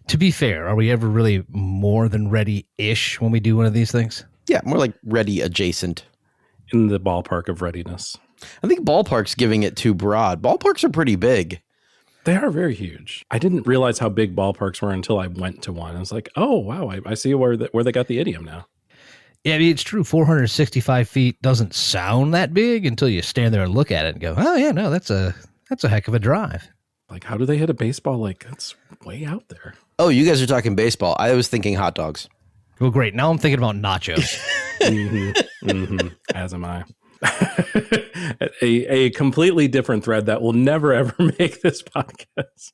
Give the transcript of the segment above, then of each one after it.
To be fair, are we ever really more than ready-ish when we do one of these things? Yeah, more like ready adjacent. In the ballpark of readiness. I think ballpark's giving it too broad. Ballparks are pretty big. They are very huge. I didn't realize how big ballparks were until I went to one. I was like, oh, wow, I see where they got the idiom now. Yeah, I mean, it's true. 465 feet doesn't sound that big until you stand there and look at it and go, oh, yeah, no, that's a heck of a drive. Like, how do they hit a baseball? Like, that's way out there. Oh, you guys are talking baseball. I was thinking hot dogs. Well, great. Now I'm thinking about nachos. As am I. a completely different thread that will never, ever make this podcast.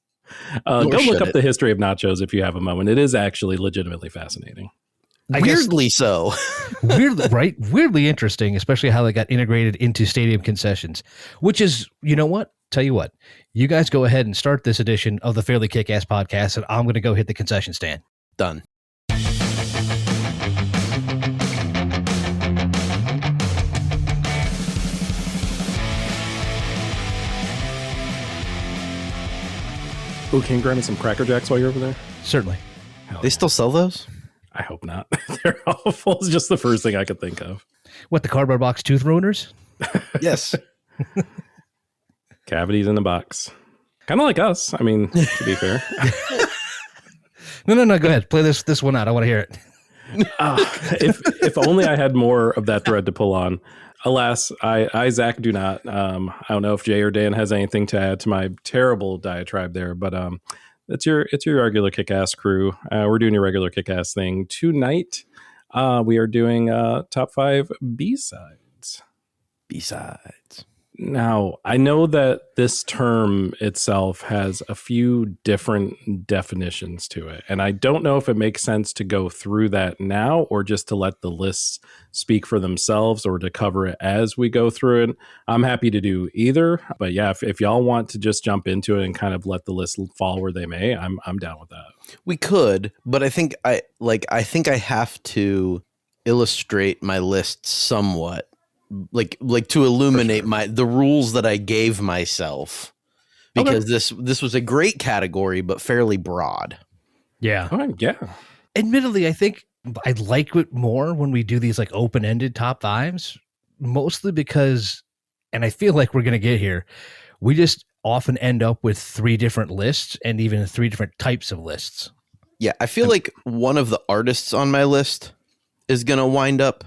Go look up the history of nachos if you have a moment. It is actually legitimately fascinating. Weirdly so. Weirdly, right? Weirdly interesting, especially how they got integrated into stadium concessions, which is, you know what? Tell you what, you guys go ahead and start this edition of the Fairly KickAss podcast, and I'm going to go hit the concession stand. Done. Oh, can you grab me some Cracker Jacks while you're over there? Certainly. They still sell those? I hope not. They're awful. It's just the first thing I could think of. What, the cardboard box tooth ruiners? Yes. Cavities in the box. Kind of like us. I mean, to be fair. No. Go ahead. Play this one out. I want to hear it. If only I had more of that thread to pull on. Alas, I Zach, do not. I don't know if Jay or Dan has anything to add to my terrible diatribe there, but it's your regular kick-ass crew. We're doing your regular kick-ass thing tonight. We are doing top 5 B-sides. B-sides. Now, I know that this term itself has a few different definitions to it, and I don't know if it makes sense to go through that now or just to let the lists speak for themselves or to cover it as we go through it. I'm happy to do either, but yeah, if y'all want to just jump into it and kind of let the list fall where they may, I'm down with that. We could, but I think I have to illustrate my list somewhat. Like to illuminate the rules that I gave myself, because this was a great category, but fairly broad. Yeah. Yeah. Admittedly, I think I like it more when we do these like open-ended top 5s, mostly because, and I feel like we're going to get here, we just often end up with 3 different lists and even 3 different types of lists. Yeah. I feel like one of the artists on my list is going to wind up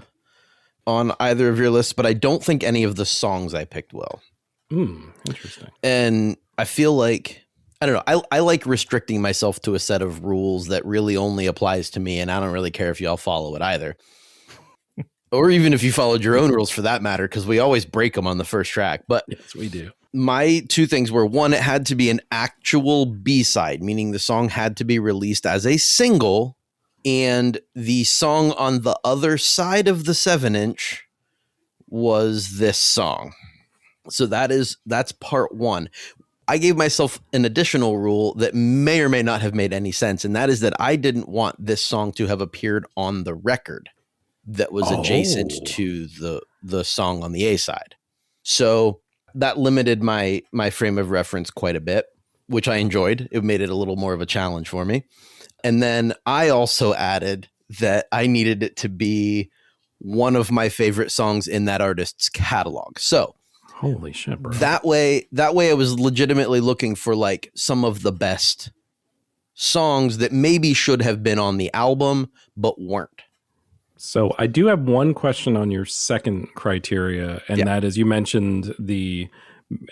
on either of your lists, but I don't think any of the songs I picked will. Interesting. And I feel like, I don't know, I like restricting myself to a set of rules that really only applies to me, and I don't really care if y'all follow it either. Or even if you followed your own rules for that matter, because we always break them on the first track. But yes, we do. My 2 things were, one, it had to be an actual B-side, meaning the song had to be released as a single, and the song on the other side of the 7-inch was this song. So that's part 1. I gave myself an additional rule that may or may not have made any sense, and that is that I didn't want this song to have appeared on the record that was adjacent to the song on the A side. So that limited my frame of reference quite a bit, which I enjoyed. It made it a little more of a challenge for me. And then I also added that I needed it to be one of my favorite songs in that artist's catalog. So, holy shit, bro. That way I was legitimately looking for like some of the best songs that maybe should have been on the album, but weren't. So I do have one question on your second criteria, and that is, you mentioned the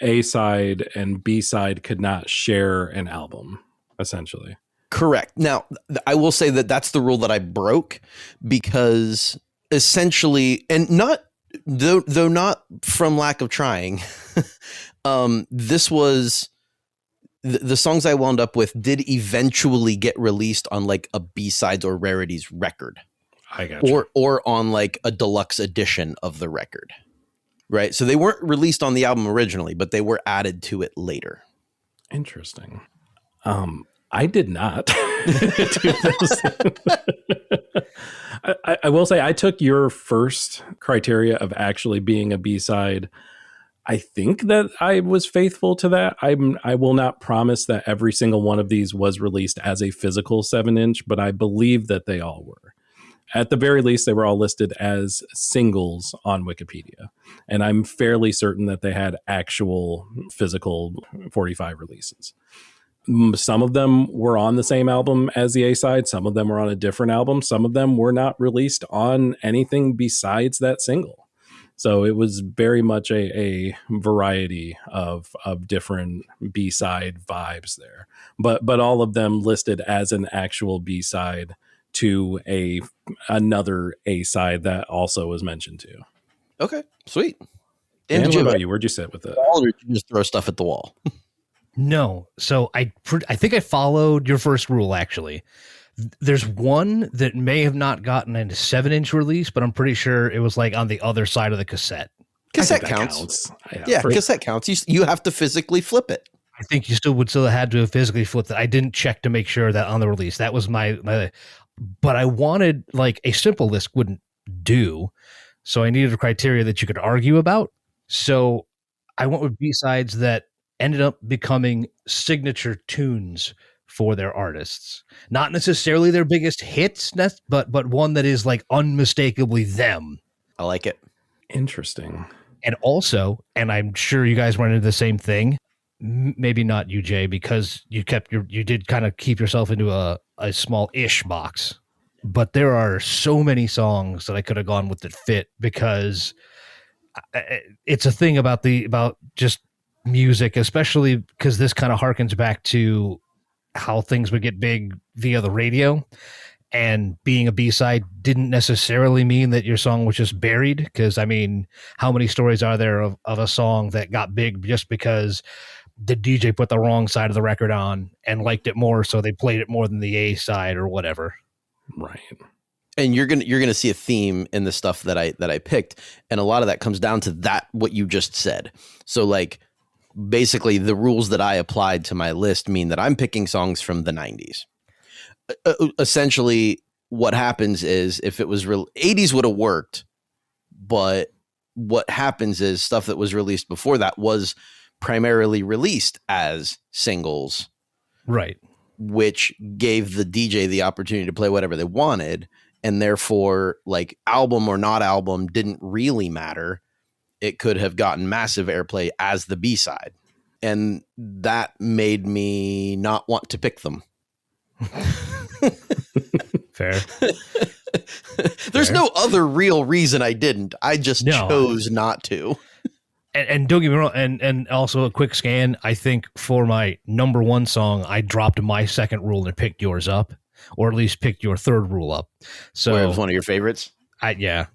A side and B side could not share an album, essentially. Correct. Now, I will say that that's the rule that I broke, because essentially, and not though not from lack of trying, this was the songs I wound up with did eventually get released on like a B-sides or rarities record. I got you. Or on like a deluxe edition of the record. Right. So they weren't released on the album originally, but they were added to it later. Interesting. I did not do this. I will say I took your first criteria of actually being a B-side. I think that I was faithful to that. I will not promise that every single one of these was released as a physical 7-inch, but I believe that they all were. At the very least, they were all listed as singles on Wikipedia. And I'm fairly certain that they had actual physical 45 releases. Some of them were on the same album as the A-side. Some of them were on a different album. Some of them were not released on anything besides that single. So it was very much a variety of different B-side vibes there. But all of them listed as an actual B-side to another A-side that also was mentioned too. Okay, sweet. Dan, what about you? Where'd you sit with it? Or did you just throw stuff at the wall? No. So I think I followed your first rule, actually. There's one that may have not gotten into 7-inch release, but I'm pretty sure it was like on the other side of the cassette. Cassette counts. Yeah, cassette counts. You have to physically flip it. I think you still have had to have physically flipped it. I didn't check to make sure that on the release. That was my but I wanted, like, a simple list wouldn't do. So I needed a criteria that you could argue about. So I went with B-sides that ended up becoming signature tunes for their artists. Not necessarily their biggest hits, but one that is like unmistakably them. I like it. Interesting. And also, and I'm sure you guys run into the same thing, maybe not you, Jay, because you did kind of keep yourself into a small-ish box. But there are so many songs that I could have gone with that fit, because it's a thing about just music, especially because this kind of harkens back to how things would get big via the radio, and being a B-side didn't necessarily mean that your song was just buried. Because, I mean, how many stories are there of a song that got big just because the DJ put the wrong side of the record on and liked it more, so they played it more than the A side or whatever. Right. And you're gonna see a theme in the stuff that I picked, and a lot of that comes down to that what you just said. So, like, basically the rules that I applied to my list mean that I'm picking songs from the 90s. Essentially, what happens is, if it was 80s would have worked, but what happens is stuff that was released before that was primarily released as singles, right? Which gave the DJ the opportunity to play whatever they wanted, and therefore, like, album or not album didn't really matter. It could have gotten massive airplay as the B-side. And that made me not want to pick them. Fair. There's no other real reason I didn't. I just chose not to. And don't get me wrong, and also a quick scan, I think for my number one song, I dropped my second rule and picked yours up, or at least picked your third rule up. So it was one of your favorites? Yeah.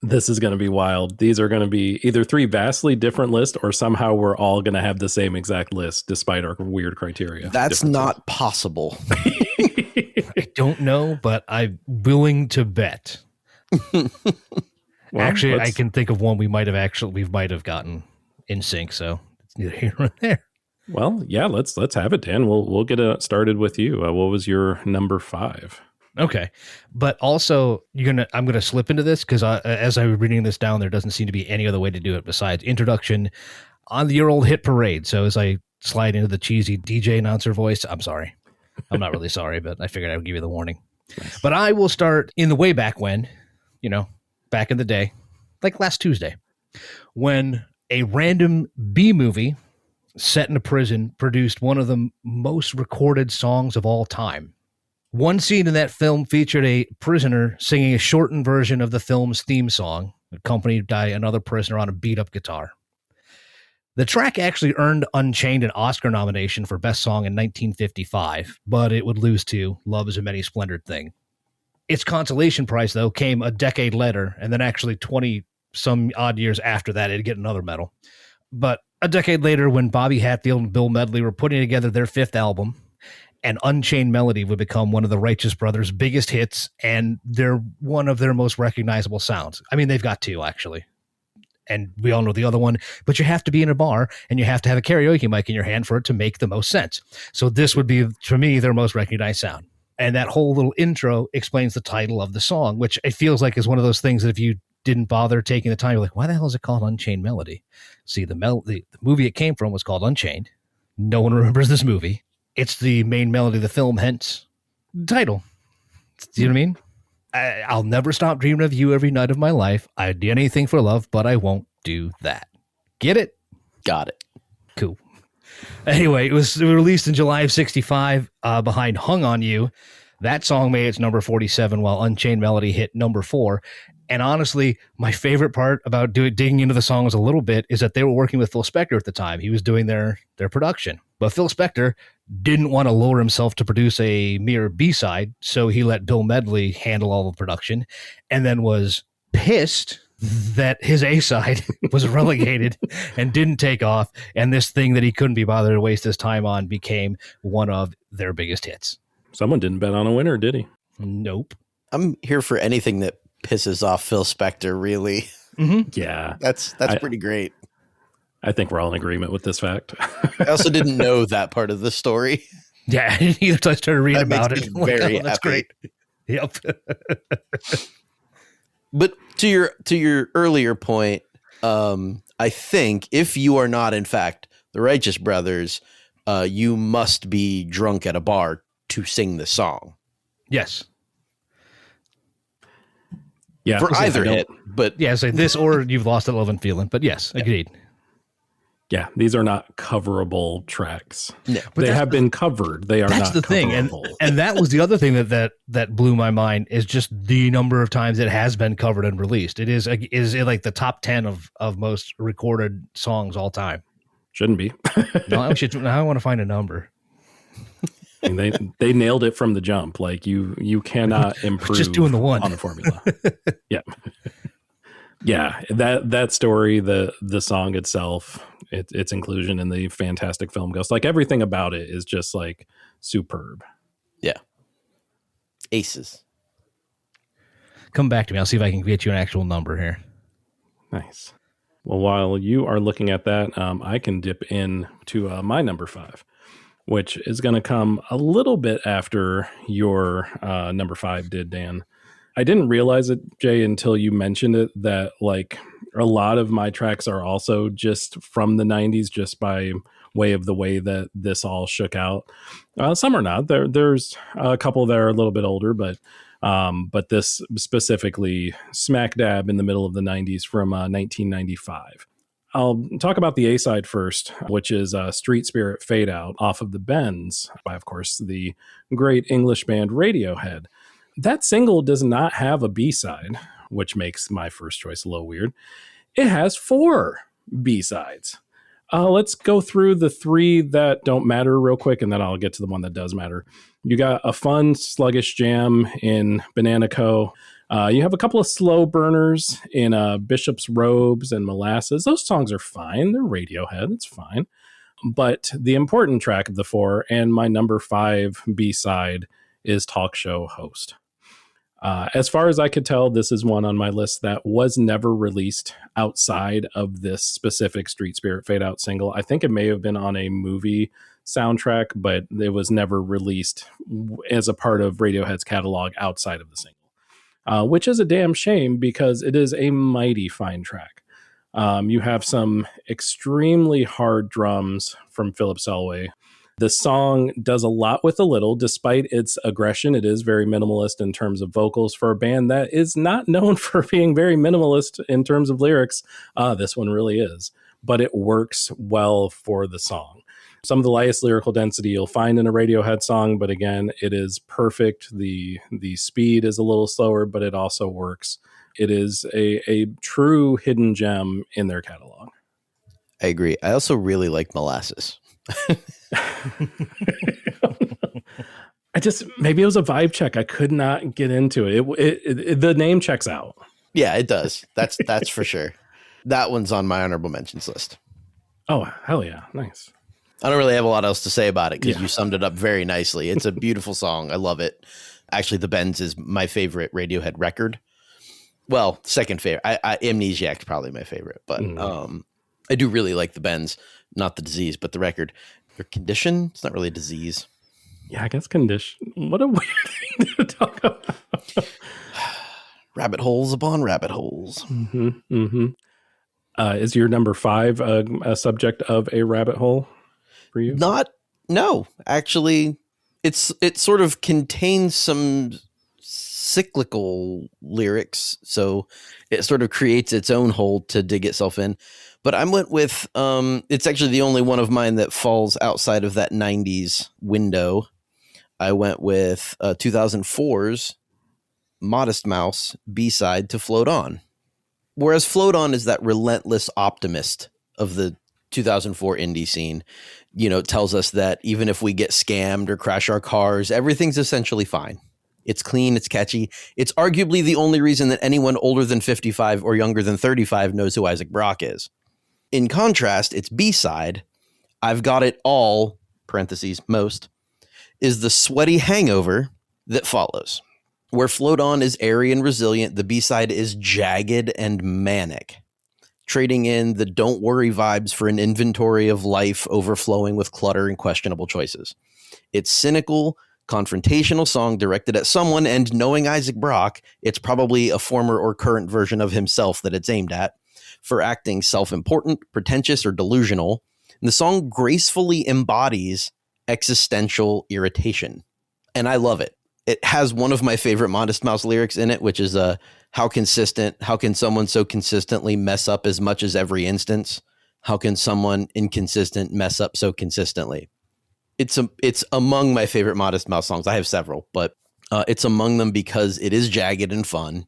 This is going to be wild. These are going to be either three vastly different lists, or somehow we're all going to have the same exact list despite our weird criteria. That's not possible. I don't know, but I'm willing to bet. Well, actually, I can think of one we might have gotten in sync. So it's neither here nor there. Well, yeah, let's have it, Dan. We'll get started with you. What was your number 5? Okay, but also I'm gonna slip into this because as I was reading this down, there doesn't seem to be any other way to do it besides introduction on your old hit parade. So as I slide into the cheesy DJ announcer voice, I'm sorry. I'm not really sorry, but I figured I would give you the warning. Nice. But I will start in the way back when, back in the day, like last Tuesday, when a random B movie set in a prison produced one of the most recorded songs of all time. One scene in that film featured a prisoner singing a shortened version of the film's theme song, accompanied by another prisoner on a beat-up guitar. The track actually earned Unchained an Oscar nomination for Best Song in 1955, but it would lose to Love is a Many Splendored Thing. Its consolation prize, though, came a decade later, and then actually 20-some odd years after that, it'd get another medal. But a decade later, when Bobby Hatfield and Bill Medley were putting together their 5th album, and Unchained Melody would become one of the Righteous Brothers' biggest hits, and they're one of their most recognizable sounds. I mean, they've got 2, actually. And we all know the other one, but you have to be in a bar, and you have to have a karaoke mic in your hand for it to make the most sense. So this would be, for me, their most recognized sound. And that whole little intro explains the title of the song, which it feels like is one of those things that if you didn't bother taking the time. You're like, why the hell is it called Unchained Melody? See, the movie it came from was called Unchained. No one remembers this movie. It's the main melody of the film, hence the title. Do you know what I mean? I'll never stop dreaming of you every night of my life. I'd do anything for love, but I won't do that. Get it? Got it. Cool. Anyway, it was released in July of 65 behind Hung on You. That song made its number 47 while Unchained Melody hit number 4. And honestly, my favorite part about digging into the songs a little bit is that they were working with Phil Spector at the time. He was doing their production. But Phil Spector didn't want to lower himself to produce a mere B-side, so he let Bill Medley handle all the production and then was pissed that his A-side was relegated and didn't take off, and this thing that he couldn't be bothered to waste his time on became one of their biggest hits. Someone didn't bet on a winner, did he? Nope. I'm here for anything that pisses off Phil Spector, really. Mm-hmm. Yeah. That's pretty great. I think we're all in agreement with this fact. I also didn't know that part of the story. Yeah, I didn't either until I started reading That about makes it. me very That's happy. great. Yep. But to your earlier point, I think if you are not, in fact, the Righteous Brothers, you must be drunk at a bar to sing the song. Yes. Yeah. For either hit, but Yeah, so this or You've Lost a Love and Feeling. But yes, agreed. Yeah, these are not coverable tracks. no. But They have been covered. They are That's not the thing, and that was the other thing that blew my mind is just the number of times it has been covered and released. It is in like the top 10 of most recorded songs all time. Shouldn't be. Now I want to find a number. I mean, they nailed it from the jump. Like you cannot improve Just doing the one on the formula. Yeah. Yeah, that story, the song itself, its inclusion in the fantastic film Ghost, like everything about it is just like superb. Yeah. Aces. Come back to me. I'll see if I can get you an actual number here. Nice. Well, while you are looking at that, I can dip in to my number 5, which is going to come a little bit after your number 5 did, Dan. I didn't realize it, Jay, until you mentioned it, that like a lot of my tracks are also just from the 90s, just by way of the way that this all shook out. Some are not. There's a couple that are a little bit older, but this specifically smack dab in the middle of the 90s from 1995. I'll talk about the A-side first, which is Street Spirit Fade Out off of the Bends by, of course, the great English band Radiohead. That single does not have a B-side, which makes my first choice a little weird. It has 4 B-sides. Let's go through the 3 that don't matter real quick, and then I'll get to the one that does matter. You got a fun, sluggish jam in Banana Co. You have a couple of slow burners in Bishop's Robes and Molasses. Those songs are fine. They're Radiohead. It's fine. But the important track of the 4, and my number 5 B-side, is Talk Show Host. As far as I could tell, this is one on my list that was never released outside of this specific Street Spirit Fade Out single. I think it may have been on a movie soundtrack, but it was never released as a part of Radiohead's catalog outside of the single, which is a damn shame because it is a mighty fine track. You have some extremely hard drums from Philip Selway. The song does a lot with a little. Despite its aggression, it is very minimalist in terms of vocals for a band that is not known for being very minimalist in terms of lyrics. This one really is, but it works well for the song. Some of the lightest lyrical density you'll find in a Radiohead song, but again, it is perfect. The speed is a little slower, but it also works. It is a true hidden gem in their catalog. I agree. I also really like Molasses. Maybe it was a vibe check. I could not get into it. The name checks out. Yeah, it does. That's for sure. That one's on my honorable mentions list. Oh, hell yeah. Nice. I don't really have a lot else to say about it because you summed it up very nicely. It's a beautiful song. I love it. Actually, The Bends is my favorite Radiohead record. Well, second favorite. Amnesiac's probably my favorite, but I do really like The Bends. Not the disease, but the record. Your condition? It's not really a disease. Yeah, I guess condition. What a weird thing to talk about. Rabbit holes upon rabbit holes. Mm-hmm, mm-hmm. Is your number 5 a subject of a rabbit hole for you? No, actually, it sort of contains some cyclical lyrics, so it sort of creates its own hole to dig itself in. But I went with it's actually the only one of mine that falls outside of that 90s window. I went with 2004's Modest Mouse B-side to Float On. Whereas Float On is that relentless optimist of the 2004 indie scene. You know, it tells us that even if we get scammed or crash our cars, everything's essentially fine. It's clean, it's catchy. It's arguably the only reason that anyone older than 55 or younger than 35 knows who Isaac Brock is. In contrast, its B-side, I've Got It All, parentheses, most, is the sweaty hangover that follows. Where Float On is airy and resilient, the B-side is jagged and manic, trading in the don't worry vibes for an inventory of life overflowing with clutter and questionable choices. It's cynical, confrontational song directed at someone, and knowing Isaac Brock, it's probably a former or current version of himself that it's aimed at, for acting self-important, pretentious, or delusional. And the song gracefully embodies existential irritation, and I love it. It has one of my favorite Modest Mouse lyrics in it, which is how can someone so consistently mess up as much as every instance? How can someone inconsistent mess up so consistently? It's among my favorite Modest Mouse songs. I have several, but it's among them because it is jagged and fun.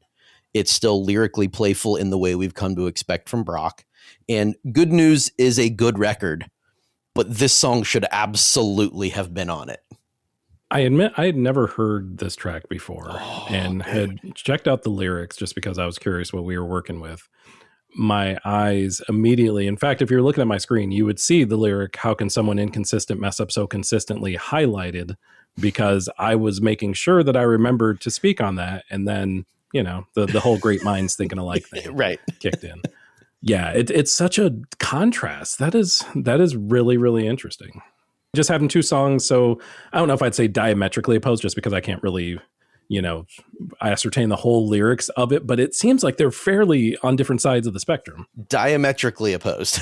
It's still lyrically playful in the way we've come to expect from Brock. And Good News is a good record, but this song should absolutely have been on it. I admit I had never heard this track before and had checked out the lyrics just because I was curious what we were working with. My eyes immediately, in fact, if you're looking at my screen, you would see the lyric, how can someone inconsistent mess up so consistently, highlighted, because I was making sure that I remembered to speak on that. And then, you know, the whole great minds thinking alike thing right kicked in. Yeah, it's such a contrast. That is really, really interesting. Just having 2 songs, so I don't know if I'd say diametrically opposed, just because I can't really, you know, ascertain the whole lyrics of it, but it seems like they're fairly on different sides of the spectrum. Diametrically opposed.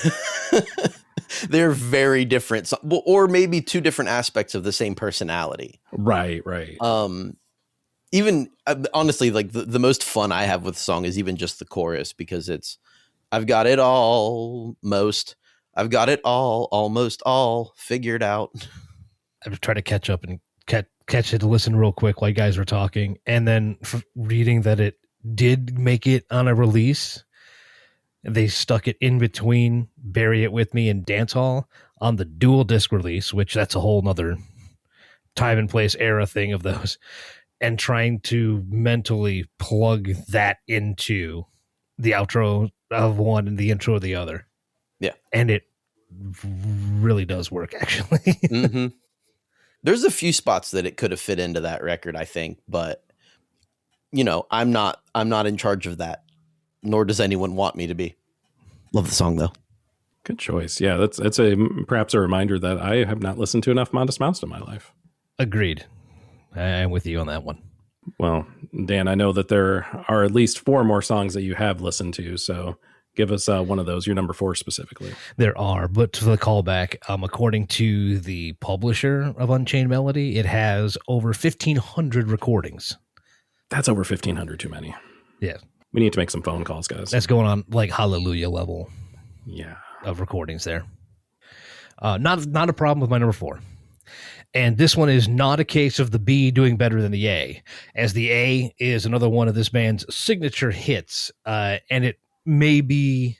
They're very different, or maybe 2 different aspects of the same personality. Right. Even honestly, like the most fun I have with the song is even just the chorus, because it's I've got it all, most. I've got it all, almost all figured out. I'm trying to catch up and catch it to listen real quick while you guys were talking. And then reading that it did make it on a release. They stuck it in between Bury It With Me and Dance Hall on the dual disc release, which that's a whole nother time and place era thing of those. And trying to mentally plug that into the outro of one and the intro of the other. Yeah. And it really does work, actually. Mm-hmm. There's a few spots that it could have fit into that record, I think, but you know, I'm not in charge of that, nor does anyone want me to be. Love the song though. Good choice. Yeah, that's perhaps a reminder that I have not listened to enough Modest Mouse in my life. Agreed. I'm with you on that one. Well, Dan, I know that there are at least 4 more songs that you have listened to, so give us one of those, your number 4 specifically. There are, but for the callback, according to the publisher of Unchained Melody, it has over 1,500 recordings. That's over 1,500 too many. Yeah. We need to make some phone calls, guys. That's going on like Hallelujah level of recordings there. Not a problem with my number 4. And this one is not a case of the B doing better than the A, as the A is another one of this band's signature hits, and it may be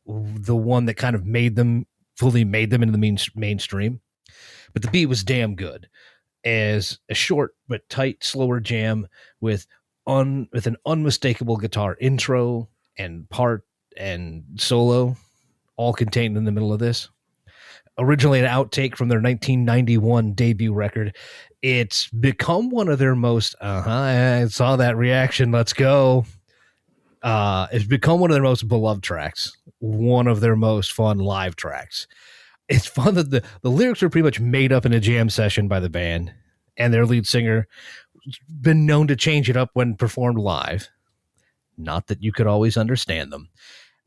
the one that kind of fully made them into the mainstream. But the B was damn good, as a short but tight, slower jam with an unmistakable guitar intro and part and solo, all contained in the middle of this. Originally an outtake from their 1991 debut record, it's become one of their most, I saw that reaction, let's go. It's become one of their most beloved tracks, one of their most fun live tracks. It's fun that the lyrics are pretty much made up in a jam session by the band, and their lead singer been known to change it up when performed live. Not that you could always understand them.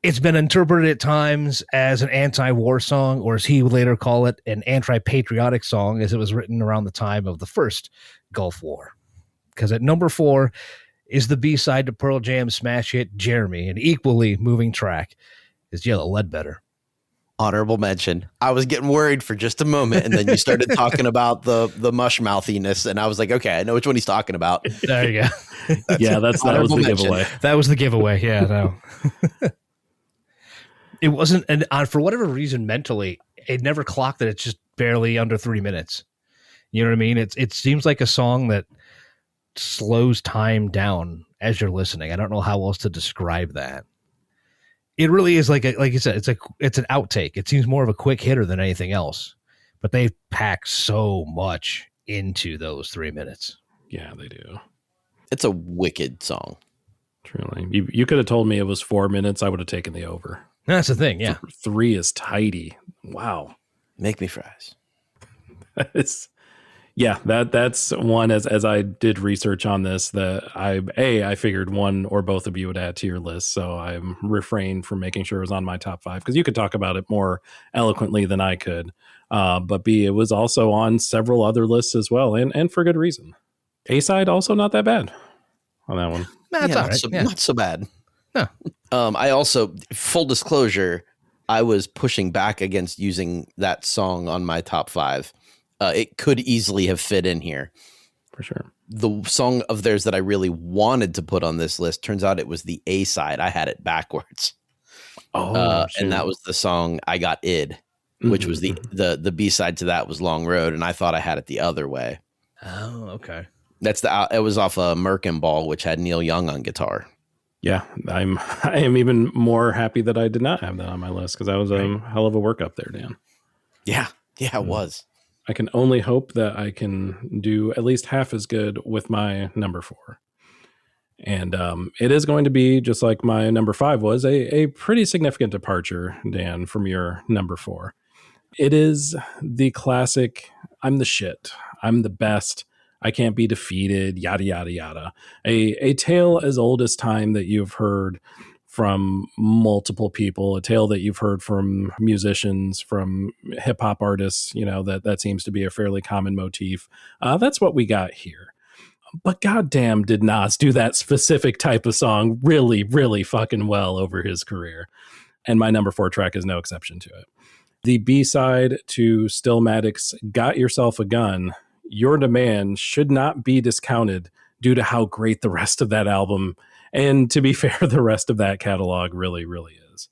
It's been interpreted at times as an anti-war song, or as he would later call it, an anti-patriotic song, as it was written around the time of the first Gulf War. Because at number 4 is the B-side to Pearl Jam's smash hit Jeremy, an equally moving track is Yellow Ledbetter. Honorable mention. I was getting worried for just a moment, and then you started talking about the mush mouthiness, and I was like, okay, I know which one he's talking about. There you go. Yeah, that was the giveaway. That was the giveaway. Yeah, no. It wasn't, and for whatever reason, mentally, it never clocked that it's just barely under 3 minutes. You know what I mean? It seems like a song that slows time down as you're listening. I don't know how else to describe that. It really is like you said, it's an outtake. It seems more of a quick hitter than anything else, but they pack so much into those 3 minutes. Yeah, they do. It's a wicked song. Truly. You could have told me it was 4 minutes. I would have taken the over. That's the thing. Yeah. 3 is tidy. Wow. Make me fries. That's one as I did research on this that I figured one or both of you would add to your list. So I'm refrained from making sure it was on my top 5 because you could talk about it more eloquently than I could. But B, it was also on several other lists as well, and for good reason. A-side also not that bad on that one. That's all right. Not so bad. No. I also, full disclosure, I was pushing back against using that song on my top 5. It could easily have fit in here. For sure. The song of theirs that I really wanted to put on this list, turns out it was the A side. I had it backwards. And that was the song I Got Id, which was the B side to that was Long Road. And I thought I had it the other way. Oh, okay. It was off of Merkin Ball, which had Neil Young on guitar. Yeah, I am even more happy that I did not have that on my list because that was a hell of a work up there, Dan. Yeah, it was. I can only hope that I can do at least half as good with my number 4. And it is going to be, just like my number 5 was, a pretty significant departure, Dan, from your number 4. It is the classic, I'm the shit, I'm the best, I can't be defeated, yada, yada, yada. A tale as old as time that you've heard from multiple people, a tale that you've heard from musicians, from hip hop artists, that seems to be a fairly common motif. That's what we got here. But goddamn did Nas do that specific type of song really, really fucking well over his career. And my number 4 track is no exception to it. The B-side to Stillmatic's Got Yourself a Gun, Your Demand, should not be discounted due to how great the rest of that album, and to be fair, the rest of that catalog really, really is.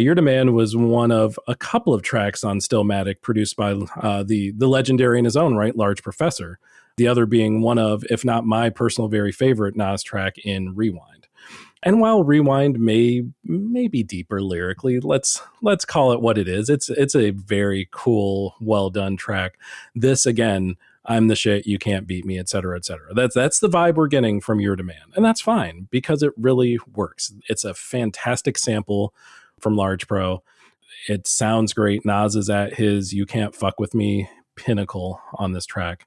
Your Demand was one of a couple of tracks on Stillmatic produced by the legendary in his own right, Large Professor. The other being one of, if not my personal very favorite Nas track in Rewind. And while Rewind may be deeper lyrically, let's call it what it is. It's a very cool, well done track. This again, I'm the shit, you can't beat me, et cetera, et cetera. That's the vibe we're getting from Your Demand. And that's fine because it really works. It's a fantastic sample from Large Pro. It sounds great. Nas is at his You Can't Fuck With Me pinnacle on this track.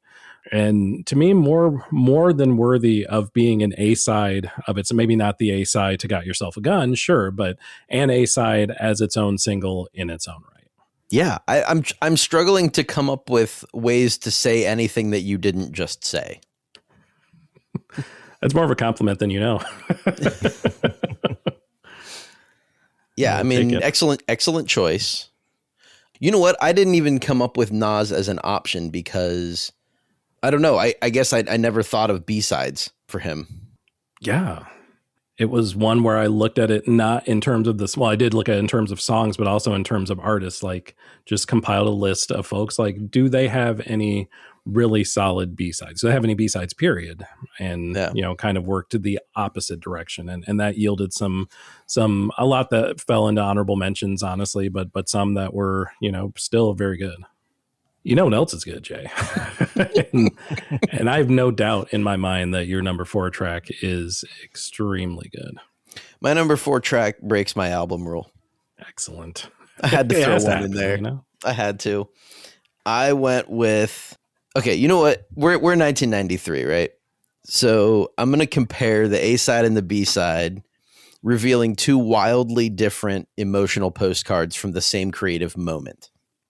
And to me, more than worthy of being an A-side of it. So maybe not the A-side to Got Yourself a Gun, sure, but an A-side as its own single in its own right. Yeah, I'm struggling to come up with ways to say anything that you didn't just say. That's more of a compliment than you know. Yeah, I mean, excellent choice. You know what? I didn't even come up with Nas as an option because I don't know. I guess I never thought of B-sides for him. Yeah. It was one where I looked at it not in terms of this. Well, I did look at it in terms of songs, but also in terms of artists, like just compiled a list of folks like, do they have any really solid B-sides? Do they have any B-sides, period? And, kind of worked to the opposite direction. And that yielded a lot that fell into honorable mentions, honestly, but some that were, still very good. You know what else is good, Jay? and I have no doubt in my mind that your number 4 track is extremely good. My number 4 track breaks my album rule. Excellent. I had to throw one in there. I had to. I went with, okay, you know what? We're 1993, right? So I'm going to compare the A side and the B side, revealing two wildly different emotional postcards from the same creative moment.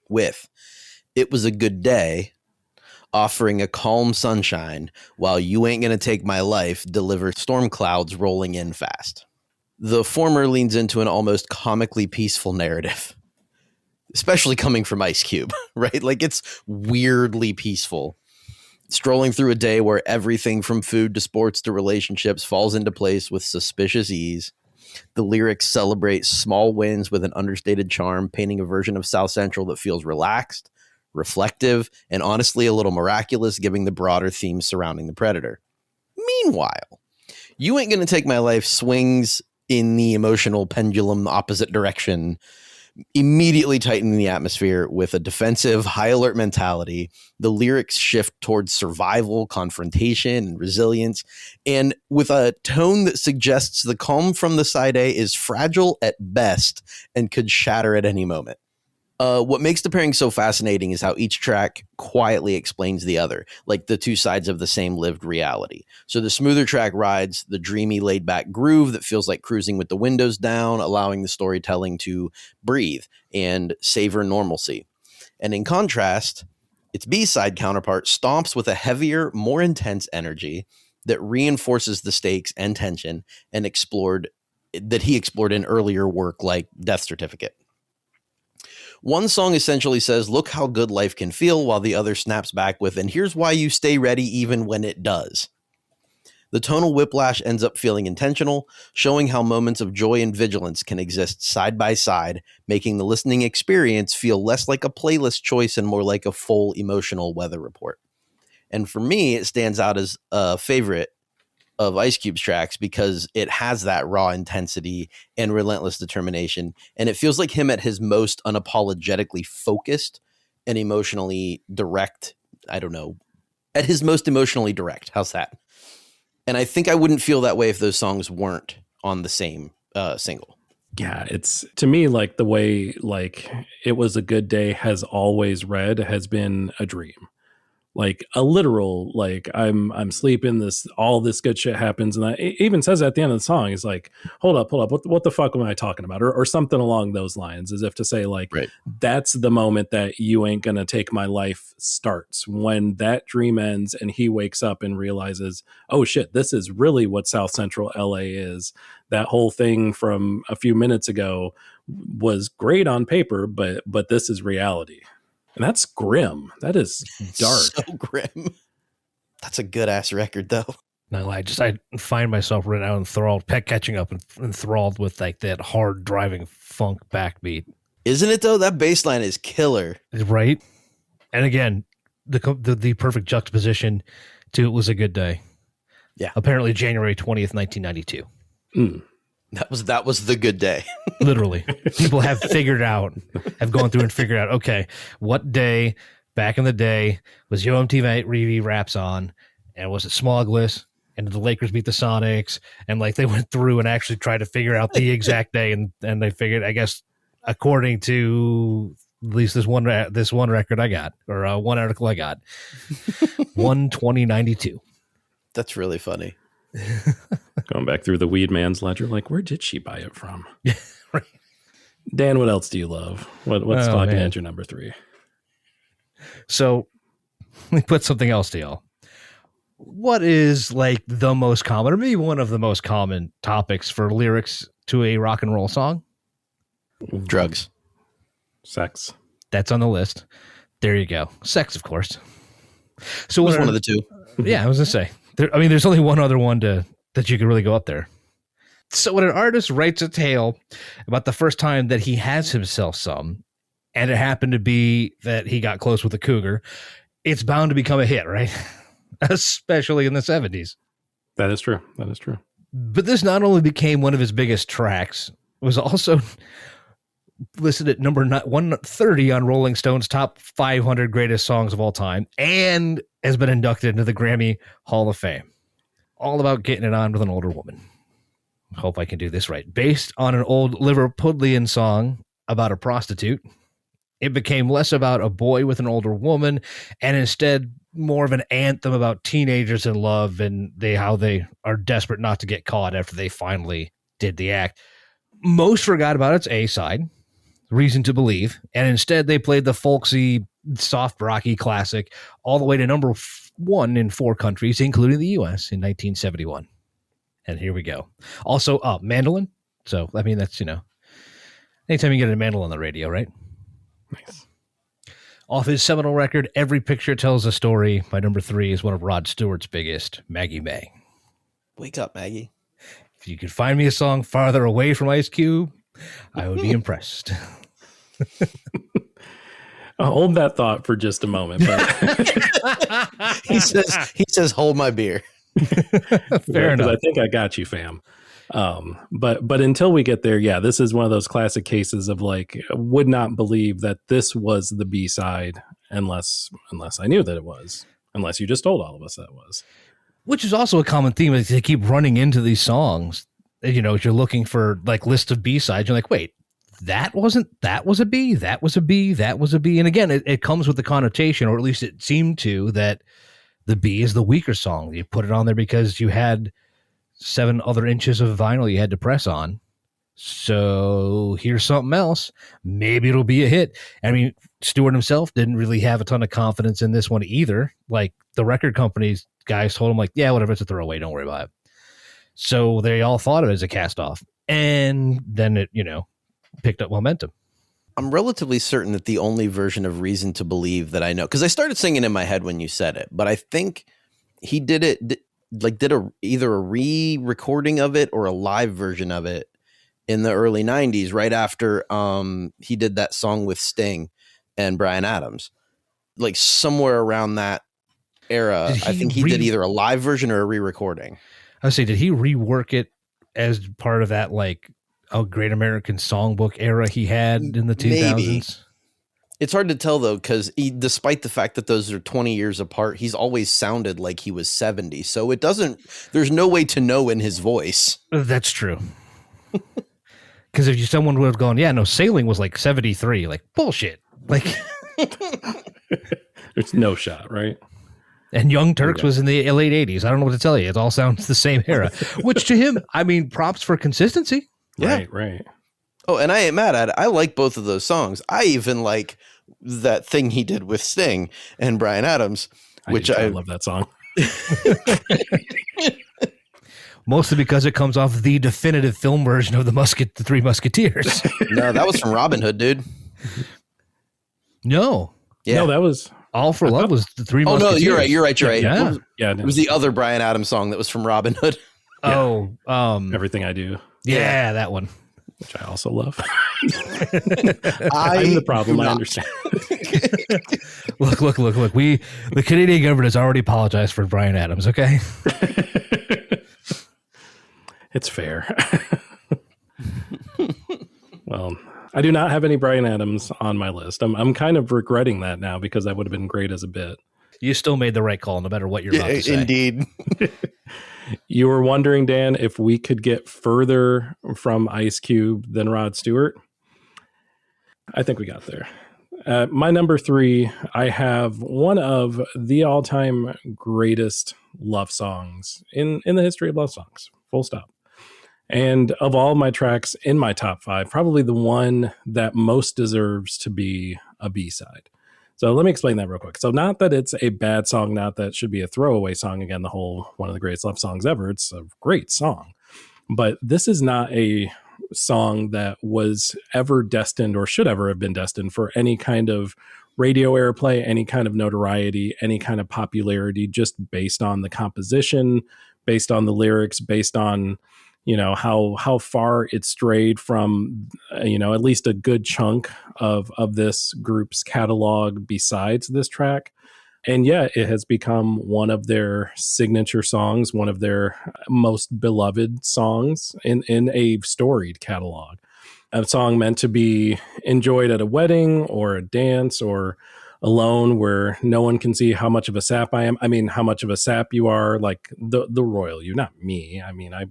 With "It Was a Good Day," offering a calm sunshine, while "You Ain't Gonna Take My Life" delivers storm clouds rolling in fast. The former leans into an almost comically peaceful narrative, especially coming from Ice Cube, right? Like, it's weirdly peaceful. Strolling through a day where everything from food to sports to relationships falls into place with suspicious ease. The lyrics celebrate small wins with an understated charm, painting a version of South Central that feels relaxed, reflective, and honestly a little miraculous, giving the broader themes surrounding the predator. Meanwhile, "You Ain't Gonna Take My Life" swings in the emotional pendulum opposite direction, immediately tightening the atmosphere with a defensive, high alert mentality. The lyrics shift towards survival, confrontation, and resilience, and with a tone that suggests the calm from the side A is fragile at best and could shatter at any moment. What makes the pairing so fascinating is how each track quietly explains the other, like the two sides of the same lived reality. So the smoother track rides the dreamy, laid-back groove that feels like cruising with the windows down, allowing the storytelling to breathe and savor normalcy. And in contrast, its B-side counterpart stomps with a heavier, more intense energy that reinforces the stakes and tension and he explored in earlier work like Death Certificate. One song essentially says, "Look how good life can feel," while the other snaps back with, "And here's why you stay ready even when it does." The tonal whiplash ends up feeling intentional, showing how moments of joy and vigilance can exist side by side, making the listening experience feel less like a playlist choice and more like a full emotional weather report. And for me, it stands out as a favorite of Ice Cube's tracks because it has that raw intensity and relentless determination. And it feels like him at his most unapologetically focused and emotionally direct. I don't know. At his most emotionally direct. How's that? And I think I wouldn't feel that way if those songs weren't on the same single. Yeah, it's to me like the way like "It Was a Good Day" has always read has been a dream. Like a literal, like I'm sleeping, all this good shit happens. And it even says at the end of the song, it's like, hold up. What the fuck am I talking about? Or something along those lines, as if to say like, Right. That's the moment that "You Ain't Gonna Take My Life" starts, when that dream ends and he wakes up and realizes, oh shit, this is really what South Central LA is. That whole thing from a few minutes ago was great on paper, but this is reality. And that's grim. That is dark. So grim. That's a good ass record, though. No, I find myself right now enthralled, catching up and enthralled with like that hard driving funk backbeat. Isn't it though? That bass line is killer. Right. And again, the perfect juxtaposition to "It Was a Good Day." Yeah. Apparently January 20th, 1992. That was the good day. Literally. People have gone through and figured out, okay, what day back in the day was Yo MTV Raps on, and was it Smogless, and did the Lakers beat the Sonics? And like they went through and actually tried to figure out the exact day, and they figured, I guess, according to at least this one record I got, or one article I got, 1/20/92. That's really funny. Going back through the Weed Man's ledger, like, where did she buy it from? Yeah, right. Dan, what else do you love? What's talking at your number 3? So let me put something else to y'all. What is like the most common, or maybe one of the most common topics for lyrics to a rock and roll song? Drugs. Sex. That's on the list. There you go. Sex, of course. So It was one of the two. Yeah, I was gonna say. There's only one other one that you could really go up there. So when an artist writes a tale about the first time that he has himself some, and it happened to be that he got close with a cougar, it's bound to become a hit, right? Especially in the 70s. That is true. But this not only became one of his biggest tracks, it was also listed at number 130 on Rolling Stone's top 500 greatest songs of all time, and has been inducted into the Grammy Hall of Fame. All about getting it on with an older woman. Hope I can do this right. Based on an old Liverpudlian song about a prostitute, It became less about a boy with an older woman and instead more of an anthem about teenagers in love and how they are desperate not to get caught after they finally did the act. Most forgot about its A-side, Reason to Believe, and instead they played the folksy, soft rocky classic all the way to number 1 in 4 countries, including the U.S. in 1971. And here we go. Also, mandolin. So, I mean, that's, anytime you get a mandolin on the radio, right? Nice. Off his seminal record, Every Picture Tells a Story, my number 3 is one of Rod Stewart's biggest, Maggie May. Wake up, Maggie. If you could find me a song farther away from Ice Cube, I would be impressed. I'll hold that thought for just a moment. But he says, hold my beer. Fair enough. I think I got you, fam. But until we get there, yeah, this is one of those classic cases of like, would not believe that this was the B-side unless I knew that it was, unless you just told all of us that it was. Which is also a common theme. Is they keep running into these songs. If you're looking for like list of B-sides, you're like, wait, that was a B, that was a B, that was a B. And again, it comes with the connotation, or at least it seemed to, that the B is the weaker song. You put it on there because you had 7 other inches of vinyl you had to press on. So here's something else. Maybe it'll be a hit. I mean, Stewart himself didn't really have a ton of confidence in this one either. Like the record company's guys told him like, yeah, whatever, it's a throwaway. Don't worry about it. So they all thought of it as a cast off. And then it, picked up momentum. I'm relatively certain that the only version of Reason to Believe that I know, because I started singing in my head when you said it, but I think he did either a re-recording of it or a live version of it in the early 90s, right after he did that song with Sting and Bryan Adams. Like somewhere around that era, I think he did either a live version or a re-recording. I would say, did he rework it as part of that like a Great American Songbook era he had in the 2000s? Maybe. It's hard to tell, though, because despite the fact that those are 20 years apart, he's always sounded like he was 70. So there's no way to know in his voice. That's true. Because if someone would have gone, yeah, no, Sailing was like 73, like bullshit. Like, there's no shot, right? And Young Turks was in the late 80s. I don't know what to tell you. It all sounds the same era, which to him, I mean, props for consistency. Yeah. Right. Oh, and I ain't mad at it. I like both of those songs. I even like that thing he did with Sting and Bryan Adams, which I love that song. Mostly because it comes off the definitive film version of the Three Musketeers. No, that was from Robin Hood, dude. No. Yeah. No, that was All for Love was the Three Musketeers. Oh, no, you're right. Yeah. It was the other Bryan Adams song that was from Robin Hood. Oh, Everything I Do. Yeah, that one. Which I also love. I'm the problem. I understand. Look. The Canadian government has already apologized for Bryan Adams, okay? It's fair. Well, I do not have any Bryan Adams on my list. I'm kind of regretting that now because that would have been great as a bit. You still made the right call, no matter what you're about to say. Indeed. You were wondering, Dan, if we could get further from Ice Cube than Rod Stewart. I think we got there. My number 3, I have one of the all-time greatest love songs in the history of love songs. Full stop. And of all my tracks in my top 5, probably the one that most deserves to be a B-side. So let me explain that real quick. So not that it's a bad song, not that it should be a throwaway song. Again, the whole one of the greatest love songs ever. It's a great song. But this is not a song that was ever destined or should ever have been destined for any kind of radio airplay, any kind of notoriety, any kind of popularity, just based on the composition, based on the lyrics, based on how far it strayed from, at least a good chunk of this group's catalog besides this track. And yet it has become one of their signature songs, one of their most beloved songs in a storied catalog. A song meant to be enjoyed at a wedding or a dance or alone where no one can see how much of a sap I am. I mean, how much of a sap you are, like the royal you, not me. I mean, I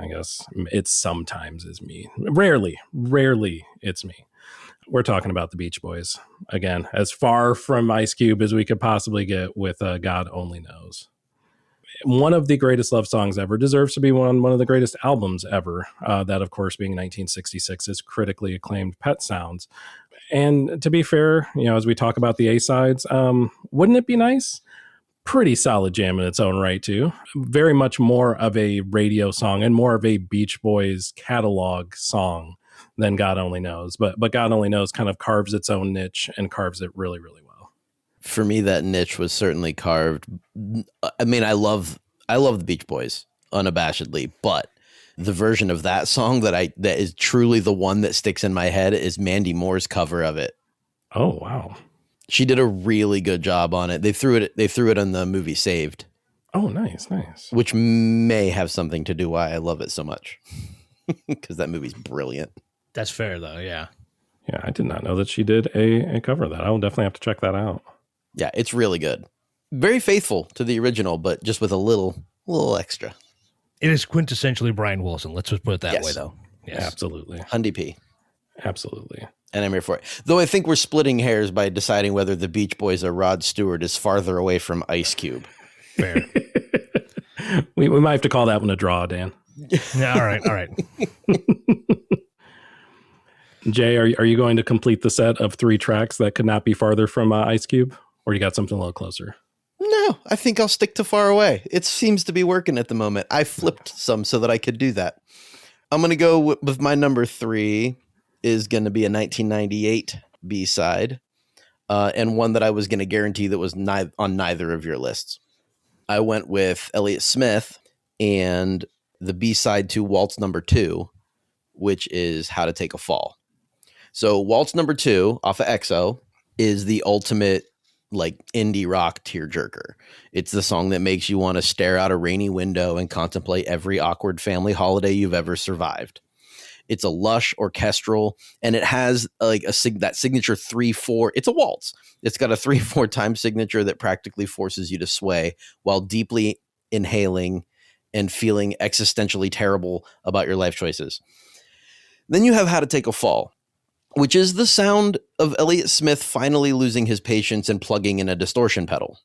guess it sometimes is me. Rarely it's me. we're talking about the Beach Boys. Again, as far from Ice Cube as we could possibly get with God Only Knows. One of the greatest love songs ever, deserves to be one of the greatest albums ever. That, of course, being 1966 is critically acclaimed Pet Sounds. And to be fair, as we talk about the A-sides, wouldn't it be nice? Pretty solid jam in its own right, too. Very much more of a radio song and more of a Beach Boys catalog song than God Only Knows. But God Only Knows kind of carves its own niche and carves it really, really well. For me, that niche was certainly carved. I mean, I love the Beach Boys unabashedly, but the version of that song that is truly the one that sticks in my head is Mandy Moore's cover of it. Oh, wow. She did a really good job on it. They threw it on the movie Saved. Oh, nice. Which may have something to do why I love it so much. Because that movie's brilliant. That's fair, though, yeah. Yeah, I did not know that she did a cover of that. I will definitely have to check that out. Yeah, it's really good. Very faithful to the original, but just with a little extra. It is quintessentially Brian Wilson. Let's just put it that way, though. Yes. Absolutely. Hundy P. Absolutely. And I'm here for it. Though I think we're splitting hairs by deciding whether the Beach Boys or Rod Stewart is farther away from Ice Cube. Fair. we might have to call that one a draw, Dan. Yeah, all right. Jay, are you going to complete the set of 3 tracks that could not be farther from Ice Cube? Or you got something a little closer? No, I think I'll stick to far away. It seems to be working at the moment. I flipped some so that I could do that. I'm going to go with my number 3 is going to be a 1998 B-side, and one that I was going to guarantee that was on neither of your lists. I went with Elliott Smith and the B-side to Waltz number 2, which is How to Take a Fall. So Waltz number 2 off of EXO is the ultimate like indie rock tearjerker. It's the song that makes you want to stare out a rainy window and contemplate every awkward family holiday you've ever survived. It's a lush orchestral, and it has like that signature 3/4. It's a waltz. It's got a 3/4 time signature that practically forces you to sway while deeply inhaling and feeling existentially terrible about your life choices. Then you have How to Take a Fall, which is the sound of Elliott Smith finally losing his patience and plugging in a distortion pedal.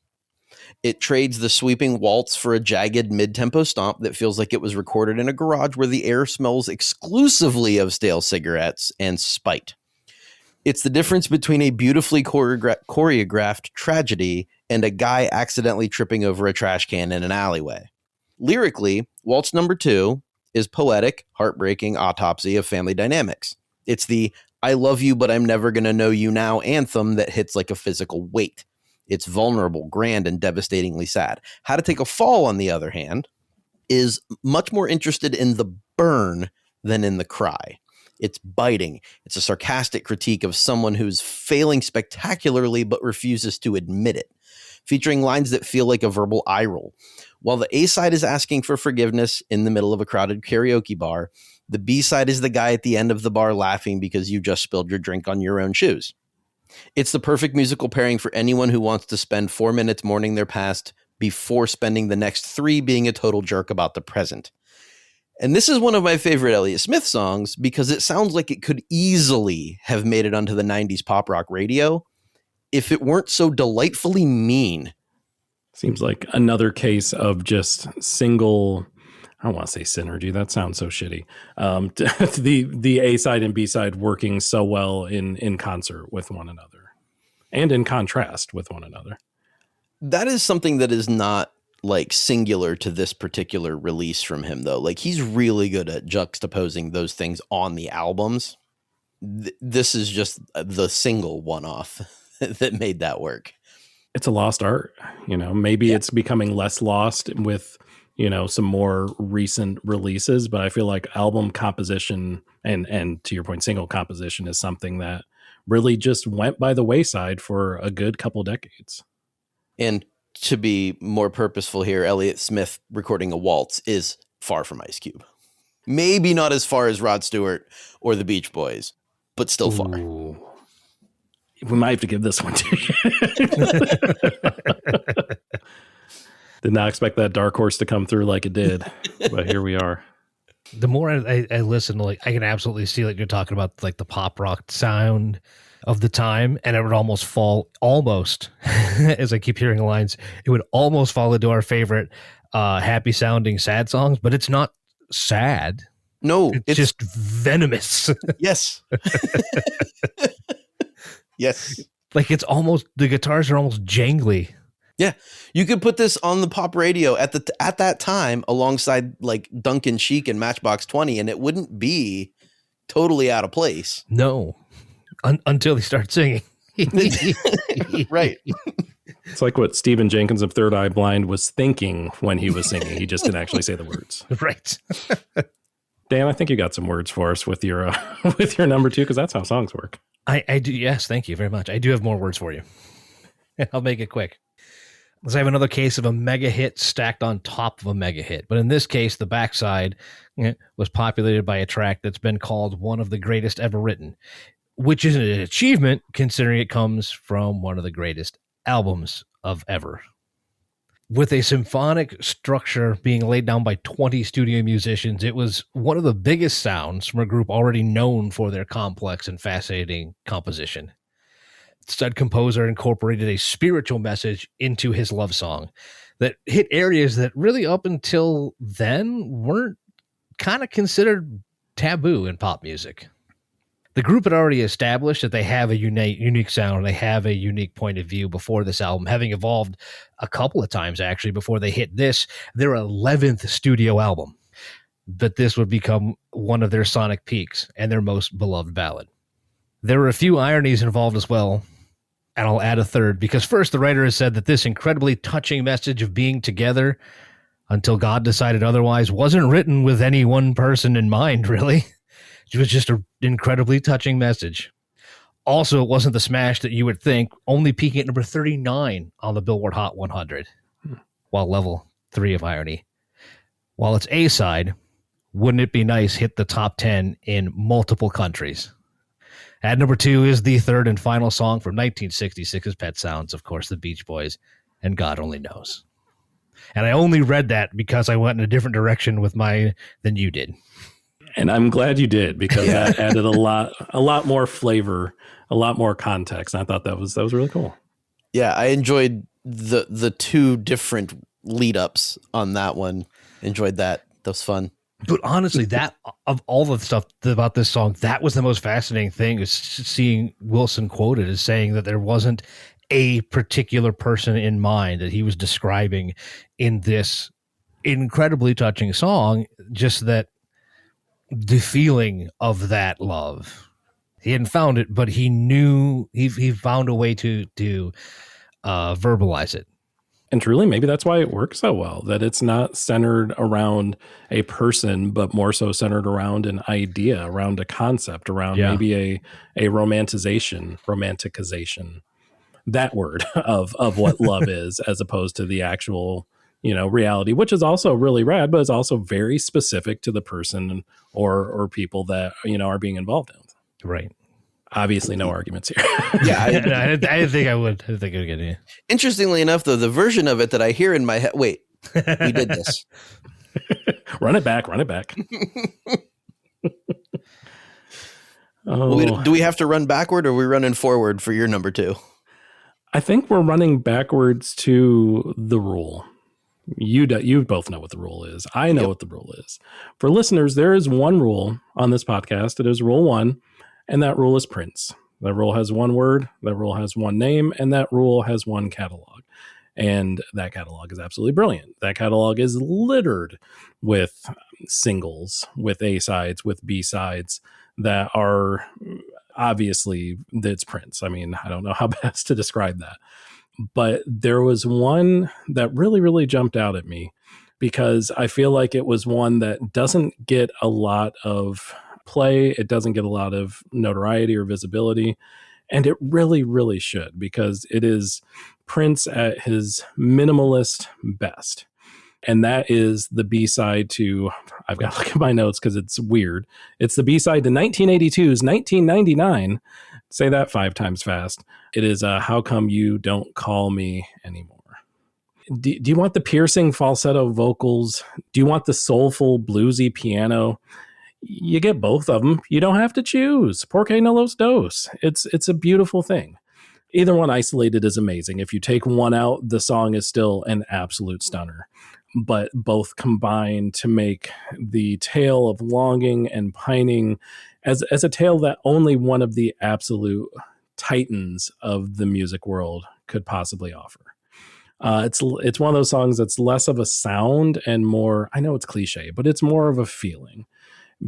It trades the sweeping waltz for a jagged mid-tempo stomp that feels like it was recorded in a garage where the air smells exclusively of stale cigarettes and spite. It's the difference between a beautifully choreographed tragedy and a guy accidentally tripping over a trash can in an alleyway. Lyrically, Waltz number 2 is poetic, heartbreaking autopsy of family dynamics. It's the I love you, but I'm never going to know you now anthem that hits like a physical weight. It's vulnerable, grand, and devastatingly sad. How to Take a Fall, on the other hand, is much more interested in the burn than in the cry. It's biting. It's a sarcastic critique of someone who's failing spectacularly but refuses to admit it, featuring lines that feel like a verbal eye roll. While the A-side is asking for forgiveness in the middle of a crowded karaoke bar, the B-side is the guy at the end of the bar laughing because you just spilled your drink on your own shoes. It's the perfect musical pairing for anyone who wants to spend 4 minutes mourning their past before spending the next 3 being a total jerk about the present. And this is one of my favorite Elliott Smith songs because it sounds like it could easily have made it onto the 90s pop rock radio if it weren't so delightfully mean. Seems like another case of just single, I don't want to say synergy. That sounds so shitty. The A side and B side working so well in concert with one another and in contrast with one another. That is something that is not like singular to this particular release from him, though. Like he's really good at juxtaposing those things on the albums. This is just the single one-off that made that work. It's a lost art, maybe it's becoming less lost with, some more recent releases, but I feel like album composition and to your point, single composition is something that really just went by the wayside for a good couple decades. And to be more purposeful here, Elliott Smith recording a waltz is far from Ice Cube. Maybe not as far as Rod Stewart or the Beach Boys, but still far. Ooh. We might have to give this one to you. Did not expect that dark horse to come through like it did, but here we are. The more I listen to, like, I can absolutely see, like, you're talking about, like, the pop rock sound of the time, and it would almost fall as I keep hearing lines, it would almost fall into our favorite happy sounding sad songs, but it's not sad. No, It's just venomous. yes. Yes. Like, it's almost, the guitars are almost jangly. Yeah, you could put this on the pop radio at that time alongside like Duncan Sheik and Matchbox 20, and it wouldn't be totally out of place. No, until they start singing. Right. It's like what Stephen Jenkins of Third Eye Blind was thinking when he was singing. He just didn't actually say the words. Right. Dan, I think you got some words for us with your with your number 2, because that's how songs work. I do. Yes, thank you very much. I do have more words for you. I'll make it quick. Let's have another case of a mega hit stacked on top of a mega hit. But in this case, the backside was populated by a track that's been called one of the greatest ever written, which is an achievement considering it comes from one of the greatest albums of ever. With a symphonic structure being laid down by 20 studio musicians, it was one of the biggest sounds from a group already known for their complex and fascinating composition. Said composer incorporated a spiritual message into his love song that hit areas that really up until then weren't kind of considered taboo in pop music. The group had already established that they have a unique sound, and they have a unique point of view before this album, having evolved a couple of times actually before they hit their 11th studio album. But this would become one of their sonic peaks and their most beloved ballad. There were a few ironies involved as well, and I'll add a third, because first, the writer has said that this incredibly touching message of being together until God decided otherwise wasn't written with any one person in mind, really. It was just an incredibly touching message. Also, it wasn't the smash that you would think, only peaking at number 39 on the Billboard Hot 100, while level 3 of irony. While its A-side, Wouldn't It Be Nice, hit the top 10 in multiple countries. At number 2 is the third and final song from 1966's Pet Sounds, of course, the Beach Boys, and God Only Knows. And I only read that because I went in a different direction with mine than you did. And I'm glad you did, because that added a lot more flavor, a lot more context. And I thought that was really cool. Yeah, I enjoyed the two different lead ups on that one. Enjoyed that. That was fun. But honestly, that of all the stuff about this song, that was the most fascinating thing, is seeing Wilson quoted as saying that there wasn't a particular person in mind that he was describing in this incredibly touching song, just that the feeling of that love. He hadn't found it, but he knew he found a way to verbalize it. And truly, maybe that's why it works so well, that it's not centered around a person, but more so centered around an idea, around a concept, around maybe a romanticization, that word of what love is, as opposed to the actual, reality, which is also really rad, but it's also very specific to the person or people that, are being involved in. Right. Obviously, no arguments here. Yeah, I didn't think I would. I didn't think I would get it. Interestingly enough, though, the version of it that I hear in my head, wait, we did this. Run it back. Oh. Do we have to run backward, or are we running forward for your number 2? I think we're running backwards to the rule. You both know what the rule is. I know what the rule is. For listeners, there is one rule on this podcast. It is rule 1, and that rule is Prince. That rule has one word, that rule has one name, and that rule has one catalog. And that catalog is absolutely brilliant. That catalog is littered with singles, with A-sides, with B-sides that are obviously, it's Prince. I mean, I don't know how best to describe that. But there was one that really, really jumped out at me, because I feel like it was one that doesn't get a lot of play. It doesn't get a lot of notoriety or visibility. And it really, really should, because it is Prince at his minimalist best. And that is the B-side to, I've got to look at my notes because it's weird. It's the B-side to 1982's 1999. Say that 5 times fast. It is How Come You Don't Call Me Anymore. Do you want the piercing falsetto vocals? Do you want the soulful bluesy piano? You get both of them. You don't have to choose. Porque no los dos. It's a beautiful thing. Either one isolated is amazing. If you take one out, the song is still an absolute stunner. But both combine to make the tale of longing and pining as a tale that only one of the absolute titans of the music world could possibly offer. It's one of those songs that's less of a sound and more, I know it's cliche, but it's more of a feeling,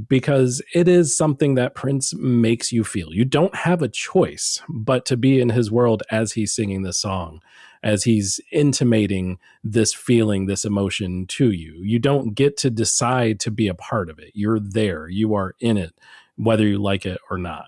because it is something that Prince makes you feel. You don't have a choice but to be in his world as he's singing this song, as he's intimating this feeling, this emotion to you. You don't get to decide to be a part of it. You're there. You are in it, whether you like it or not.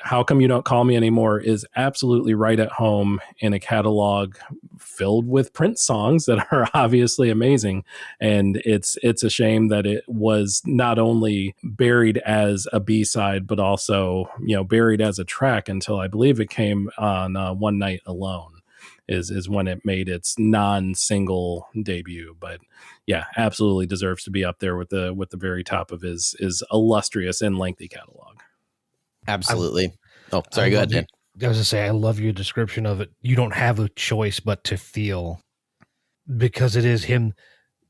How Come You Don't Call Me Anymore is absolutely right at home in a catalog filled with Prince songs that are obviously amazing. And it's a shame that it was not only buried as a B-side, but also, buried as a track until I believe it came on One Night Alone is when it made its non-single debut. But yeah, absolutely deserves to be up there with the very top of his illustrious and lengthy catalog. Absolutely. Go ahead, Dan. I was going to say, I love your description of it. You don't have a choice but to feel, because it is him.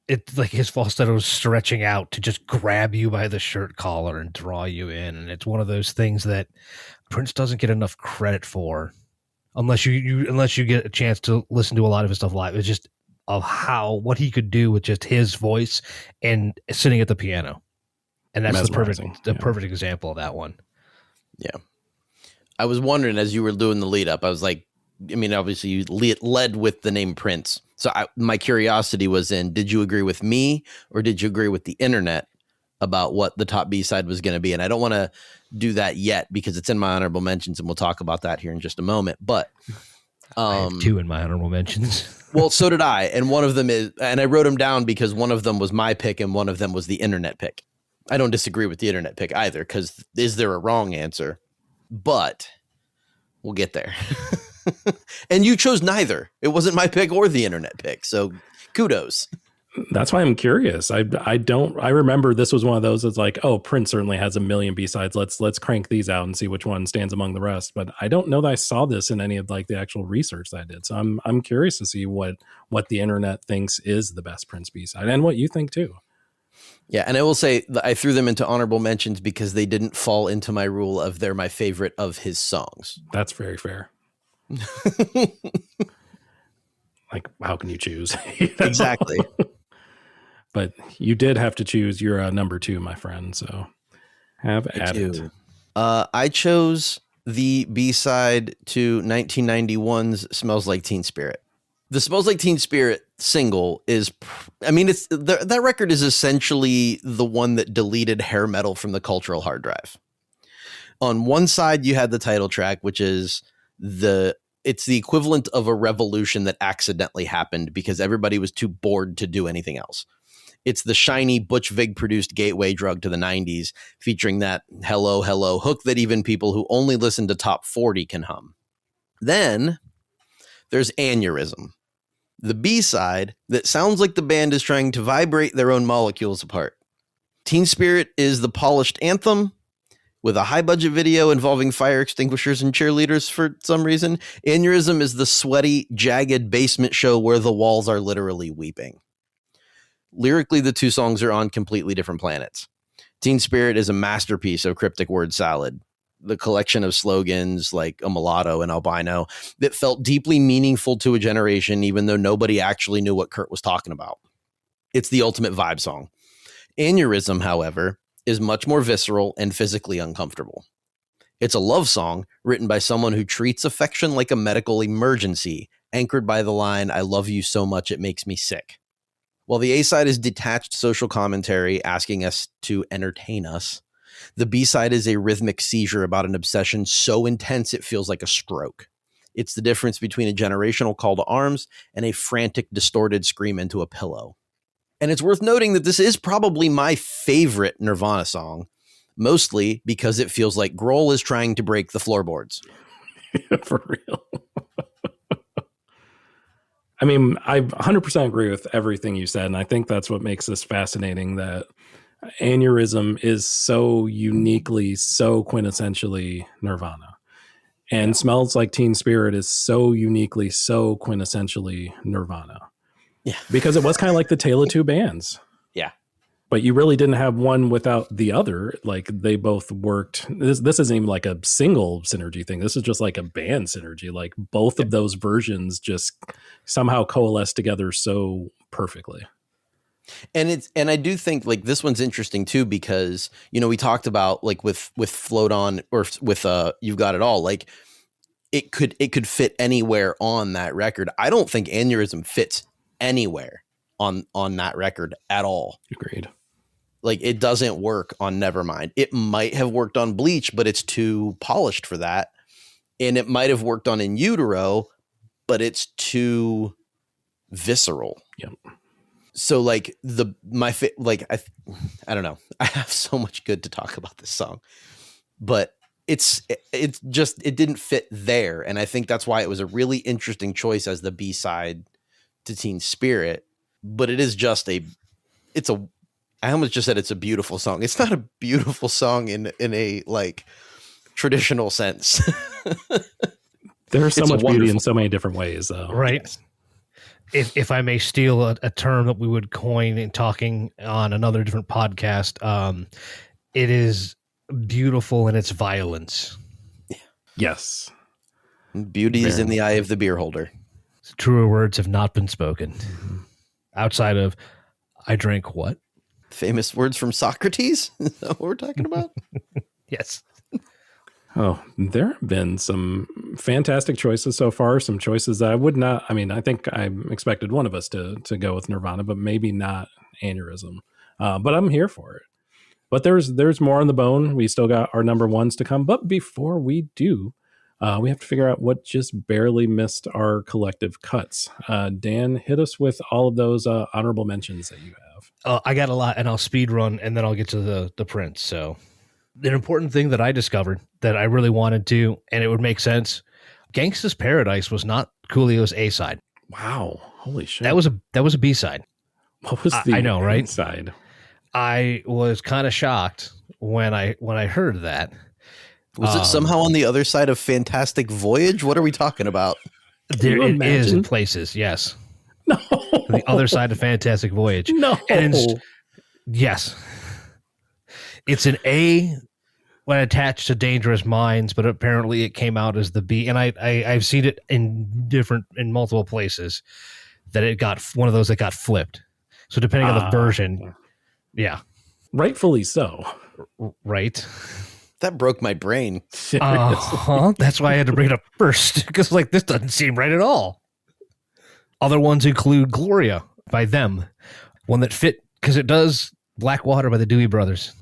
It's like his falsetto is stretching out to just grab you by the shirt collar and draw you in. And it's one of those things that Prince doesn't get enough credit for, unless you get a chance to listen to a lot of his stuff live. It's just of what he could do with just his voice and sitting at the piano. And that's the perfect example of that one. Yeah. I was wondering, as you were doing the lead up, I was like, obviously you led with the name Prince. So my curiosity was did you agree with me or did you agree with the internet about what the top B-side was going to be? And I don't want to do that yet because it's in my honorable mentions and we'll talk about that here in just a moment. But I have two in my honorable mentions. Well, so did I. And one of them is, and I wrote them down because one of them was my pick and one of them was the internet pick. I don't disagree with the internet pick either, because is there a wrong answer? But we'll get there. And you chose neither. It wasn't my pick or the internet pick. So kudos. That's why I'm curious. I remember this was one of those that's like, oh, Prince certainly has a million B-sides. Let's crank these out and see which one stands among the rest. But I don't know that I saw this in any of like the actual research that I did. So I'm curious to see what the internet thinks is the best Prince B-side and what you think too. Yeah, and I will say that I threw them into honorable mentions because they didn't fall into my rule of they're my favorite of his songs. That's very fair. Like, how can you choose? Exactly. But you did have to choose your number two, my friend. So have at it. I chose the B-side to 1991's Smells Like Teen Spirit. The Smells Like Teen Spirit single is, that record is essentially the one that deleted hair metal from the cultural hard drive. On one side, you had the title track, which is it's the equivalent of a revolution that accidentally happened because everybody was too bored to do anything else. It's the shiny Butch Vig produced gateway drug to the 90s, featuring that hello, hello hook that even people who only listen to top 40 can hum. Then there's Aneurysm, the B-side that sounds like the band is trying to vibrate their own molecules apart. Teen Spirit is the polished anthem with a high-budget video involving fire extinguishers and cheerleaders for some reason. Aneurysm is the sweaty, jagged basement show where the walls are literally weeping. Lyrically, the two songs are on completely different planets. Teen Spirit is a masterpiece of cryptic word salad. The collection of slogans like a mulatto and albino that felt deeply meaningful to a generation, even though nobody actually knew what Kurt was talking about. It's the ultimate vibe song. Aneurysm, however, is much more visceral and physically uncomfortable. It's a love song written by someone who treats affection like a medical emergency, anchored by the line, "I love you so much it makes me sick." While the A-side is detached social commentary asking us to entertain us, the B-side is a rhythmic seizure about an obsession so intense it feels like a stroke. It's the difference between a generational call to arms and a frantic, distorted scream into a pillow. And it's worth noting that this is probably my favorite Nirvana song, mostly because it feels like Grohl is trying to break the floorboards. For real. I mean, I 100% agree with everything you said. And I think that's what makes this fascinating, that aneurysm is so uniquely, so quintessentially Nirvana. And Smells Like Teen Spirit is so uniquely, so quintessentially Nirvana. Yeah. Because it was kind of like the tale of two bands. Yeah. But you really didn't have one without the other. Like they both worked. This isn't even like a single synergy thing. This is just like a band synergy. Like both of those versions just somehow coalesce together so perfectly. And I do think like this one's interesting too, because, you know, we talked about like with Float On or with You've Got It All, like it could fit anywhere on that record. I don't think Aneurysm fits anywhere on that record at all. Agreed. Like it doesn't work on Nevermind. It might have worked on Bleach, but it's too polished for that. And it might have worked on In Utero, but it's too visceral. Yep. So like I don't know. I have so much good to talk about this song, but it's just, it didn't fit there. And I think that's why it was a really interesting choice as the B-side to Teen Spirit, but it is just I almost just said it's a beautiful song. It's not a beautiful song in a like traditional sense. There's so much beauty in so many different ways, though. Right. Yes. If I may steal a term that we would coin in talking on another different podcast, it is beautiful in its violence. Yes. Beauty is in the eye of the beer holder. Truer words have not been spoken. Mm-hmm. Outside of, I drank what? Famous words from Socrates? Is that what we're talking about? Yes. Oh, there have been some fantastic choices so far. Some choices that I would not. I mean, I think I expected one of us to go with Nirvana, but maybe not Aneurysm. But I'm here for it. But there's more on the bone. We still got our number ones to come. But before we do, we have to figure out what just barely missed our collective cuts. Dan, hit us with all of those honorable mentions that you have. I got a lot, and I'll speed run, and then I'll get to the prints. So an important thing that I discovered that I really wanted to, and it would make sense, Gangsta's Paradise was not Coolio's A-side. Wow. Holy shit. That was a B-side. What was the I know, right? side? I was kind of shocked when I heard that. Was it somehow on the other side of Fantastic Voyage? What are we talking about? There it is in places, yes. No. The other side of Fantastic Voyage. No. And yes. It's an A when attached to Dangerous Minds, but apparently it came out as the B. And I've seen it in multiple places that it got one of those that got flipped. So depending on the version, yeah. Rightfully so. Right. That broke my brain. That's why I had to bring it up first, because like this doesn't seem right at all. Other ones include Gloria by them, one that fit because it does Blackwater by the Dewey Brothers.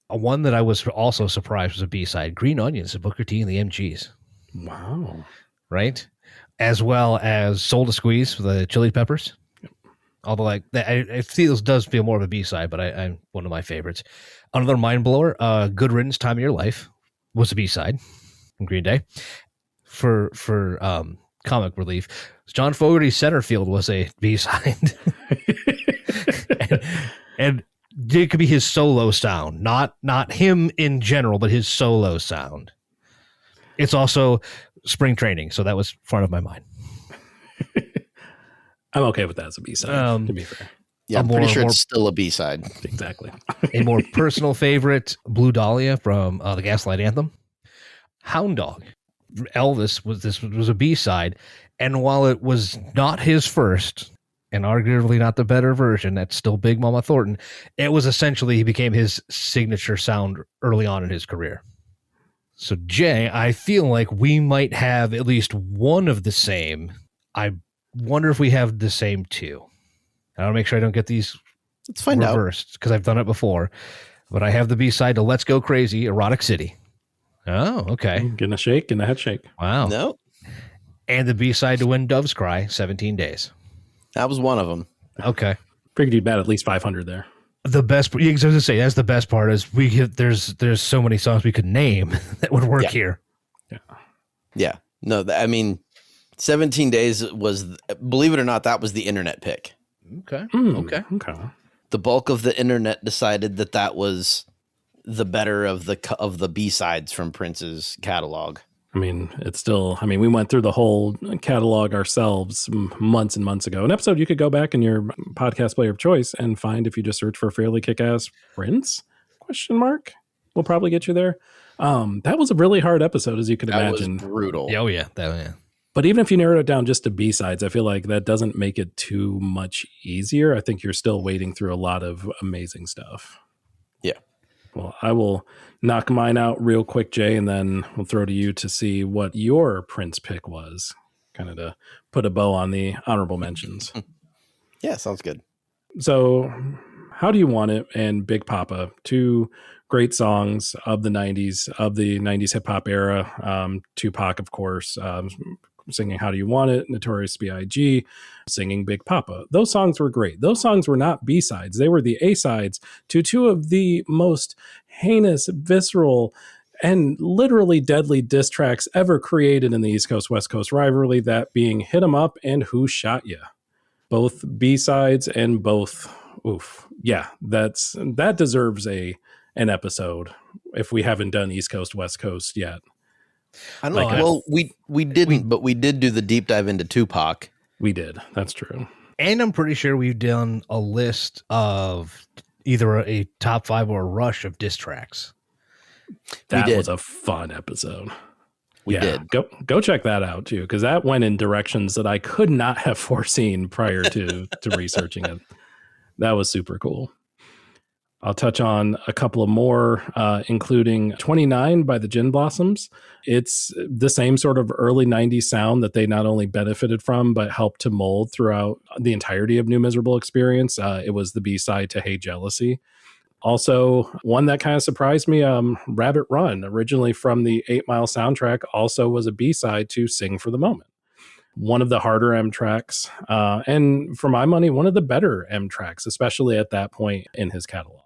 One that I was also surprised was a B-side, Green Onions, the Booker T and the MGs. Wow. Right? As well as Soul to Squeeze for the Chili Peppers. Yep. Although I feel this does feel more of a B-side, but I'm one of my favorites. Another mind blower, Good Riddance, Time of Your Life was a B-side from Green Day. For comic relief, John Fogerty's Centerfield was a B-side. and it could be his solo sound, not him in general, but his solo sound. It's also Spring Training, so that was front of my mind. I'm okay with that as a B-side, to be fair. Yeah, I'm pretty sure it's still a B-side. Exactly. A more personal favorite, Blue Dahlia from the Gaslight Anthem. Hound Dog. Elvis was a B-side, and while it was not his first, and arguably not the better version, that's still Big Mama Thornton, it was essentially, he became his signature sound early on in his career. So, Jay, I feel like we might have at least one of the same. I wonder if we have the same two. I want to make sure I don't get these reversed, because I've done it before. But I have the B-side to Let's Go Crazy, Erotic City. Oh, okay. Getting a shake, getting a head shake. Wow. No. And the B-side to When Doves Cry, 17 Days. That was one of them. Okay. Figured you'd bet at least 500 there. The best, I was going to say, that's the best part is there's so many songs we could name that would work here. Yeah. Yeah. No, I mean, 17 Days was, believe it or not, that was the internet pick. Okay. Okay. The bulk of the internet decided that was the better of the B-sides from Prince's catalog. I mean, it's still, we went through the whole catalog ourselves months and months ago. An episode you could go back in your podcast player of choice and find if you just search for Fairly Kick-Ass Prince? ? We'll probably get you there. That was a really hard episode, as you could imagine. That was brutal. Oh, yeah. Yeah. But even if you narrowed it down just to B-sides, I feel like that doesn't make it too much easier. I think you're still wading through a lot of amazing stuff. Yeah. Well, I will knock mine out real quick, Jay, and then we'll throw to you to see what your Prince pick was, kind of to put a bow on the honorable mentions. Yeah, sounds good. So, How Do You Want It and Big Papa, two great songs of the 90s hip hop era. Tupac, of course, singing How Do You Want It, Notorious B.I.G. singing Big Papa. Those songs were great. Those songs were not B-sides. They were the A-sides to two of the most heinous, visceral, and literally deadly diss tracks ever created in the East Coast West Coast rivalry, that being Hit 'Em Up and Who Shot Ya. Both B-sides and both, oof. Yeah, that deserves an episode if we haven't done East Coast West Coast yet. I don't know. Well, we didn't, but we did do the deep dive into Tupac. We did. That's true. And I'm pretty sure we've done a list of either a top 5 or a rush of diss tracks. That was a fun episode. We did. Go check that out too, because that went in directions that I could not have foreseen prior to researching it. That was super cool. I'll touch on a couple of more, including 29 by the Gin Blossoms. It's the same sort of early 90s sound that they not only benefited from, but helped to mold throughout the entirety of New Miserable Experience. It was the B-side to Hey Jealousy. Also, one that kind of surprised me, Rabbit Run, originally from the 8 Mile soundtrack, also was a B-side to Sing for the Moment. One of the harder M tracks, and for my money, one of the better M tracks, especially at that point in his catalog.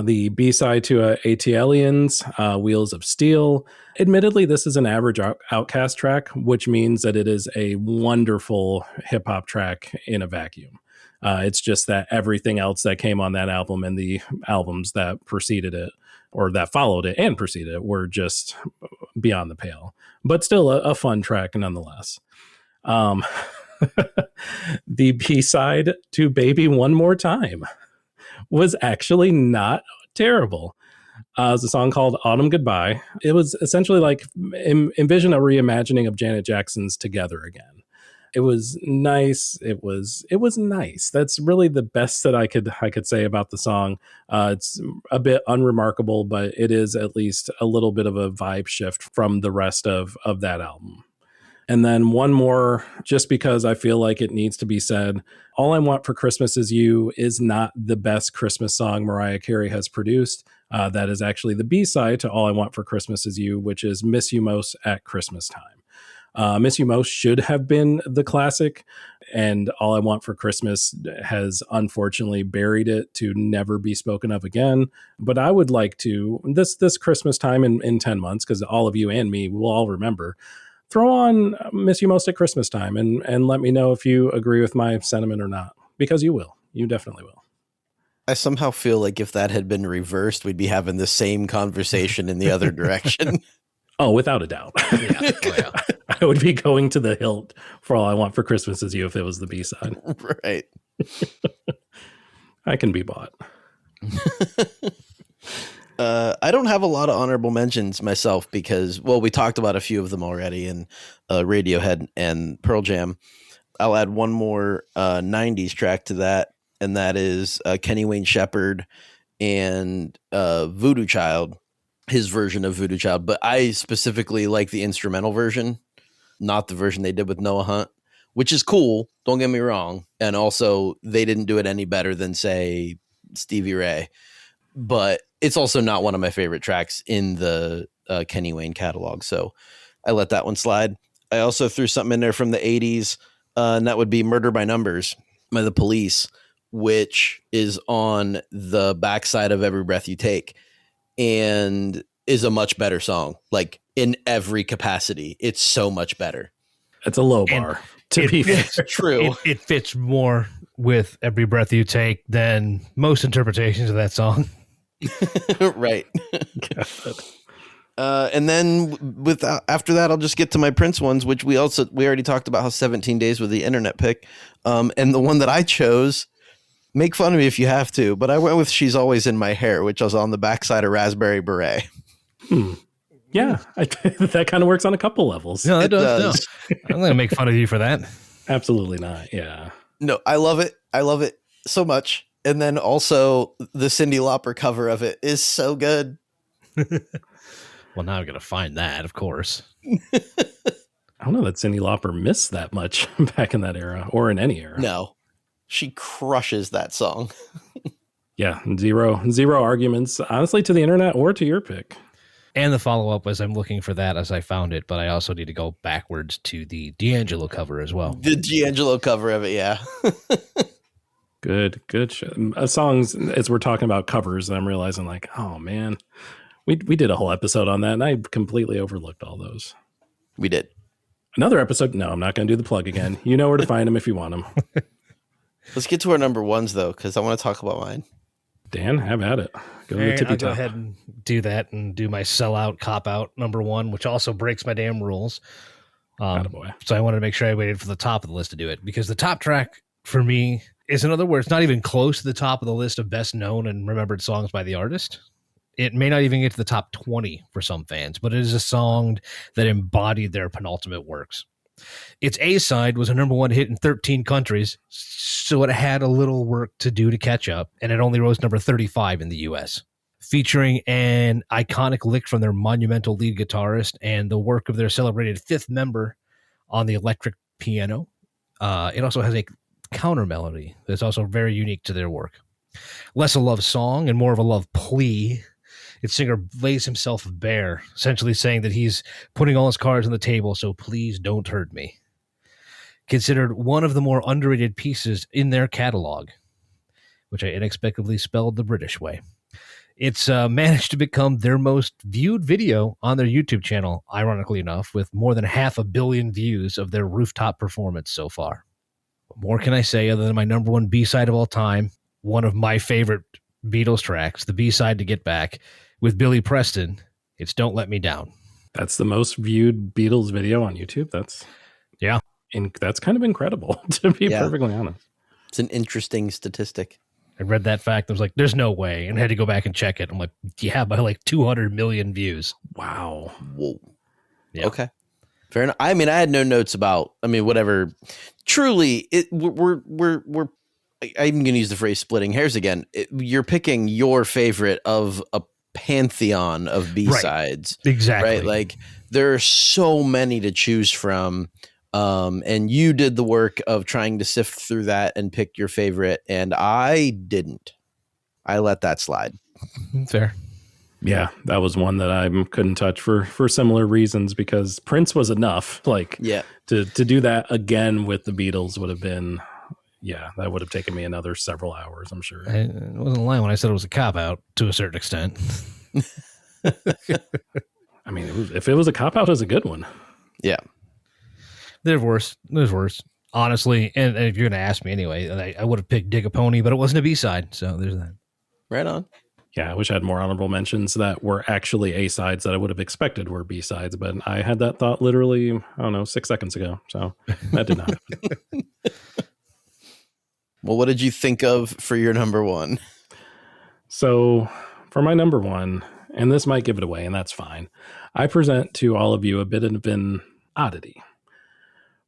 The B-side to ATLiens, Wheels of Steel. Admittedly, this is an average Outkast track, which means that it is a wonderful hip-hop track in a vacuum. It's just that everything else that came on that album and the albums that preceded it, or that followed it and preceded it, were just beyond the pale. But still a fun track nonetheless. The B-side to Baby One More Time was actually not terrible. It's a song called Autumn Goodbye. It was essentially like envision a reimagining of Janet Jackson's Together Again. It was nice. It was nice. That's really the best that I could say about the song. It's a bit unremarkable, but it is at least a little bit of a vibe shift from the rest of that album. And then one more, just because I feel like it needs to be said. All I Want for Christmas Is You is not the best Christmas song Mariah Carey has produced. That is actually the B-side to All I Want for Christmas Is You, which is Miss You Most at Christmas Time. Miss You Most should have been the classic, and All I Want for Christmas has unfortunately buried it to never be spoken of again. But I would like to, this Christmas time in 10 months, because all of you and me will all remember, throw on Miss You Most at Christmas Time and let me know if you agree with my sentiment or not, because you will. You definitely will. I somehow feel like if that had been reversed, we'd be having the same conversation in the other direction. Oh, without a doubt. Yeah. I would be going to the hilt for All I Want for Christmas Is You if it was the B-side. Right. I can be bought. I don't have a lot of honorable mentions myself because, well, we talked about a few of them already in Radiohead and Pearl Jam. I'll add one more 90s track to that, and that is Kenny Wayne Shepherd and Voodoo Child, his version of Voodoo Child. But I specifically like the instrumental version, not the version they did with Noah Hunt, which is cool. Don't get me wrong. And also, they didn't do it any better than, say, Stevie Ray. But it's also not one of my favorite tracks in the Kenny Wayne catalog. So I let that one slide. I also threw something in there from the 80s, and that would be Murder by Numbers by the Police, which is on the backside of Every Breath You Take and is a much better song. Like in every capacity, it's so much better. It's a low bar, to be fair. True. It fits more with Every Breath You Take than most interpretations of that song. Right. And then after that, I'll just get to my Prince ones, which we already talked about how 17 Days with the internet pick. And the one that I chose, make fun of me if you have to, but I went with She's Always in My Hair, which was on the backside of Raspberry Beret. Yeah, that kind of works on a couple levels. No, it does. No. I'm going to make fun of you for that. Absolutely not. Yeah. No, I love it. I love it so much. And then also the Cyndi Lauper cover of it is so good. Well, now I'm going to find that, of course. I don't know that Cyndi Lauper missed that much back in that era or in any era. No, she crushes that song. Yeah, zero arguments, honestly, to the internet or to your pick. And the follow-up was I'm looking for that as I found it, but I also need to go backwards to the D'Angelo cover as well. The D'Angelo cover of it, yeah. Good songs. As we're talking about covers, I'm realizing like, oh man, we did a whole episode on that, and I completely overlooked all those. We did. Another episode? No, I'm not going to do the plug again. You know where to find them if you want them. Let's get to our number ones, though, because I want to talk about mine. Dan, have at it. Go to the tippy I'll top. go ahead and do that and do my sellout, cop-out number one, which also breaks my damn rules. Attaboy. So I wanted to make sure I waited for the top of the list to do it, because the top track for me is another where it's not even close to the top of the list of best known and remembered songs by the artist. It may not even get to the top 20 for some fans, but it is a song that embodied their penultimate works. Its A-side was a number one hit in 13 countries, so it had a little work to do to catch up, and it only rose number 35 in the U.S. Featuring an iconic lick from their monumental lead guitarist and the work of their celebrated fifth member on the electric piano. It also has a counter melody that's also very unique to their work. Less a love song and more of a love plea. Its singer lays himself bare, essentially saying that he's putting all his cards on the table, so please don't hurt me. Considered one of the more underrated pieces in their catalog, which I inexplicably spelled the British way. It's managed to become their most viewed video on their YouTube channel, ironically enough, with more than 500 million views of their rooftop performance so far. What more can I say other than my number one B-side of all time, one of my favorite Beatles tracks, the B-side to Get Back, with Billy Preston, it's Don't Let Me Down. That's the most viewed Beatles video on YouTube. That's kind of incredible, to be perfectly honest. It's an interesting statistic. I read that fact. I was like, there's no way. And I had to go back and check it. I'm like, yeah, by like 200 million views. Wow. Whoa. Yeah. Okay. Fair enough. I mean, I had no notes about, whatever. Truly, we're I'm going to use the phrase splitting hairs again. You're picking your favorite of a pantheon of B-sides. Right. Exactly. Right? Like, there are so many to choose from. And you did the work of trying to sift through that and pick your favorite, and I didn't. I let that slide. Fair. Yeah, that was one that I couldn't touch for similar reasons, because Prince was enough. Like, to do that again with the Beatles would have been, that would have taken me another several hours, I'm sure. I wasn't lying when I said it was a cop-out to a certain extent. I mean, if it was a cop-out, it was a good one. Yeah. There's worse. Honestly, and if you're going to ask me anyway, I would have picked Dig a Pony, but it wasn't a B-side, so there's that. Right on. Yeah, I wish I had more honorable mentions that were actually A-sides that I would have expected were B-sides, but I had that thought literally, 6 seconds ago, so that did not happen. Well, what did you think of for your number one? So, for my number one, and this might give it away, and that's fine, I present to all of you a bit of an oddity.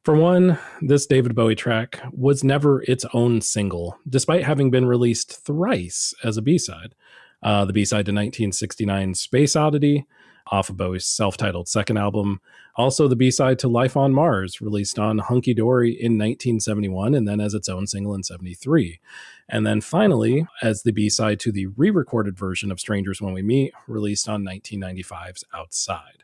For one, this David Bowie track was never its own single, despite having been released thrice as a B-side. The B-side to 1969's Space Oddity, off of Bowie's self-titled second album. Also the B-side to Life on Mars, released on Hunky Dory in 1971, and then as its own single in 73. And then finally, as the B-side to the re-recorded version of Strangers When We Meet, released on 1995's Outside.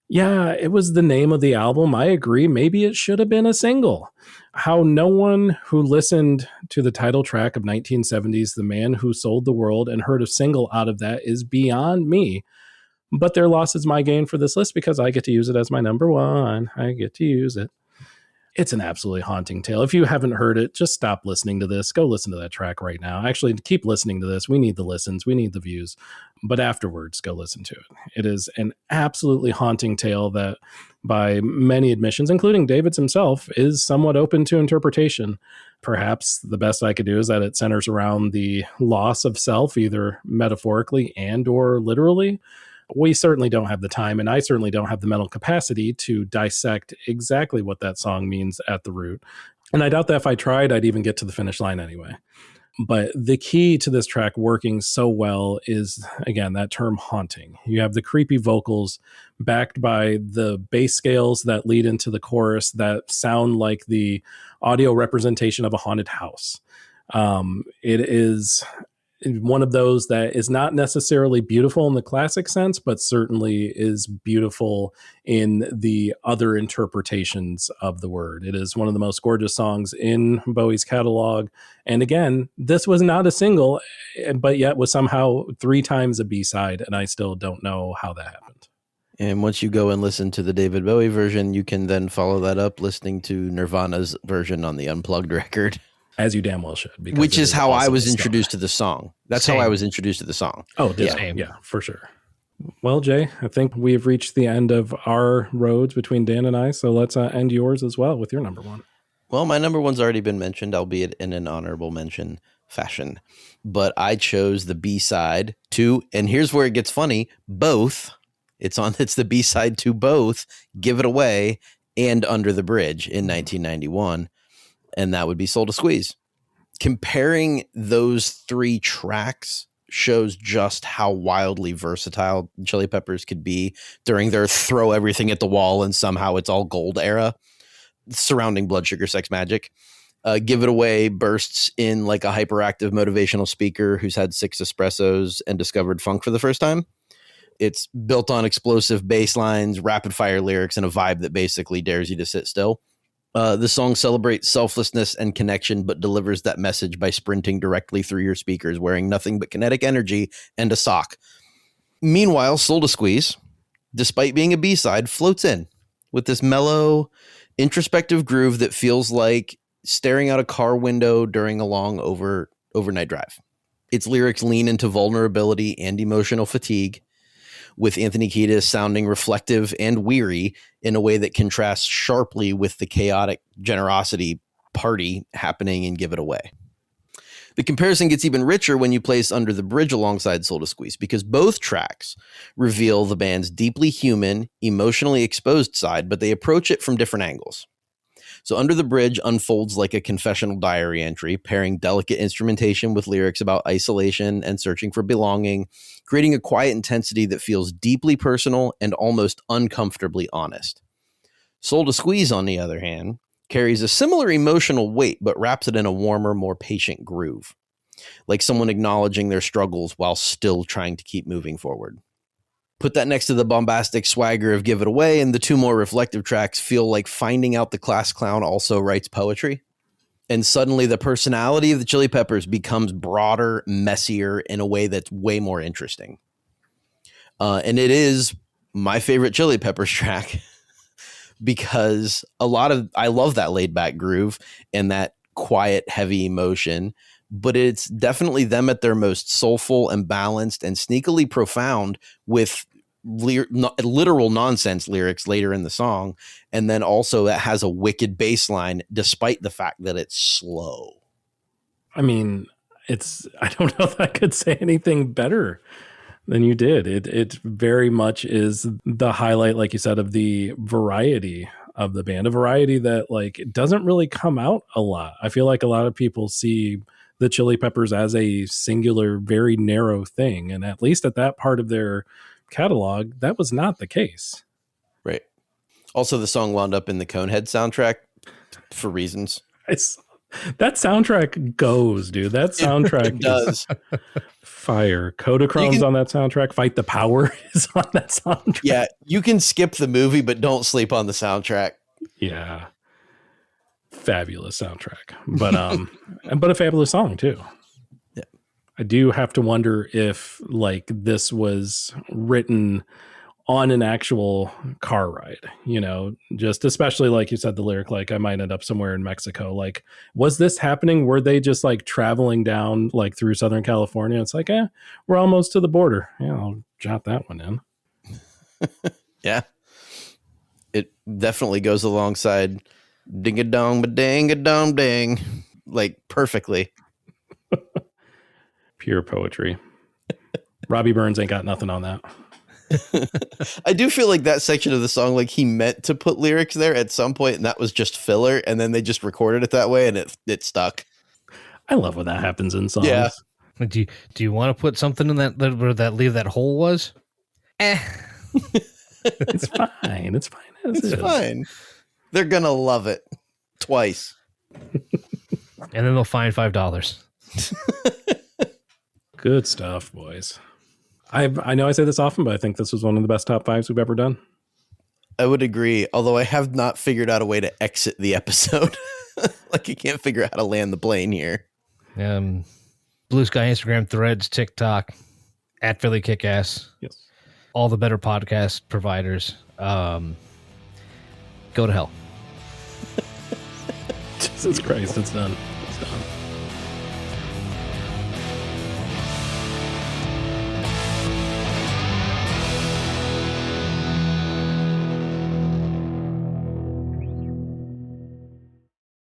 Yeah, it was the name of the album. I agree. Maybe it should have been a single. How no one who listened to the title track of 1970's The Man Who Sold the World and heard a single out of that is beyond me. But their loss is my gain for this list because I get to use it as my number one. I get to use it. It's an absolutely haunting tale. If you haven't heard it, just stop listening to this. Go listen to that track right now. Actually, keep listening to this. We need the listens. We need the views. But afterwards, go listen to it. It is an absolutely haunting tale that, by many admissions, including David's himself, is somewhat open to interpretation. Perhaps the best I could do is that it centers around the loss of self, either metaphorically and or literally. We certainly don't have the time, and I certainly don't have the mental capacity to dissect exactly what that song means at the root. And I doubt that if I tried, I'd even get to the finish line anyway. But the key to this track working so well is, again, that term haunting. You have the creepy vocals backed by the bass scales that lead into the chorus that sound like the audio representation of a haunted house. It is one of those that is not necessarily beautiful in the classic sense, but certainly is beautiful in the other interpretations of the word. It is one of the most gorgeous songs in Bowie's catalog. And again, this was not a single, but yet was somehow 3 times a B-side, and I still don't know how that happened. And once you go and listen to the David Bowie version, you can then follow that up listening to Nirvana's version on the Unplugged record. As you damn well should. Which is how I was introduced to the song. That's how I was introduced to the song. Oh, yeah, for sure. Well, Jay, I think we have reached the end of our roads between Dan and I, so let's end yours as well with your number one. Well, my number one's already been mentioned, albeit in an honorable mention fashion. But I chose the B-side to, and here's where it gets funny, both. It's the B-side to both Give It Away and Under the Bridge in 1991. And that would be Soul to Squeeze. Comparing those 3 tracks shows just how wildly versatile Chili Peppers could be during their throw everything at the wall and somehow it's all gold era surrounding Blood Sugar Sex Magic. Give It Away bursts in like a hyperactive motivational speaker who's had 6 espressos and discovered funk for the first time. It's built on explosive bass lines, rapid fire lyrics, and a vibe that basically dares you to sit still. The song celebrates selflessness and connection, but delivers that message by sprinting directly through your speakers, wearing nothing but kinetic energy and a sock. Meanwhile, Soul to Squeeze, despite being a B-side, floats in with this mellow, introspective groove that feels like staring out a car window during a long overnight drive. Its lyrics lean into vulnerability and emotional fatigue, with Anthony Kiedis sounding reflective and weary in a way that contrasts sharply with the chaotic generosity party happening in Give It Away. The comparison gets even richer when you place Under the Bridge alongside Soul to Squeeze, because both tracks reveal the band's deeply human, emotionally exposed side, but they approach it from different angles. So Under the Bridge unfolds like a confessional diary entry, pairing delicate instrumentation with lyrics about isolation and searching for belonging, creating a quiet intensity that feels deeply personal and almost uncomfortably honest. Soul to Squeeze, on the other hand, carries a similar emotional weight, but wraps it in a warmer, more patient groove, like someone acknowledging their struggles while still trying to keep moving forward. Put that next to the bombastic swagger of Give It Away, and the 2 more reflective tracks feel like finding out the class clown also writes poetry. And suddenly the personality of the Chili Peppers becomes broader, messier in a way that's way more interesting. And it is my favorite Chili Peppers track because I love that laid back groove and that quiet, heavy emotion, but it's definitely them at their most soulful and balanced and sneakily profound with literal nonsense lyrics later in the song. And then also it has a wicked bass line despite the fact that it's slow. I mean, I don't know if I could say anything better than you did. It very much is the highlight, like you said, of the variety of the band, a variety that like doesn't really come out a lot. I feel like a lot of people see the Chili Peppers as a singular, very narrow thing. And at least at that part of their catalog, that was not the case. Right. Also, the song wound up in the Conehead soundtrack for reasons. That soundtrack goes, dude. That soundtrack does. Fire. Kodachrome's on that soundtrack. Fight the Power is on that soundtrack. Yeah, you can skip the movie, but don't sleep on the soundtrack. Yeah. Fabulous soundtrack. But a fabulous song too. Yeah. I do have to wonder if like this was written on an actual car ride, just especially like you said, the lyric, like I might end up somewhere in Mexico. Like, was this happening? Were they just like traveling down like through Southern California? It's like, we're almost to the border. Yeah, I'll jot that one in. Yeah. It definitely goes alongside ding a dong, ba ding a dong ding, like perfectly. Pure poetry. Robbie Burns ain't got nothing on that. I do feel like that section of the song, like he meant to put lyrics there at some point, and that was just filler, and then they just recorded it that way, and it stuck. I love when that happens in songs. Yeah. Do you want to put something in that where that leave that hole was? It's fine. It's fine. It's fine. They're gonna love it twice, and then they'll find $5. Good stuff, boys. I know I say this often, but I think this was one of the best top fives we've ever done. I would agree, although I have not figured out a way to exit the episode. Like, I can't figure out how to land the plane here. Blue Sky, Instagram, Threads, TikTok, at Philly KickAss. Yes. All the better podcast providers. Go to hell. Jesus Christ, it's done. It's done.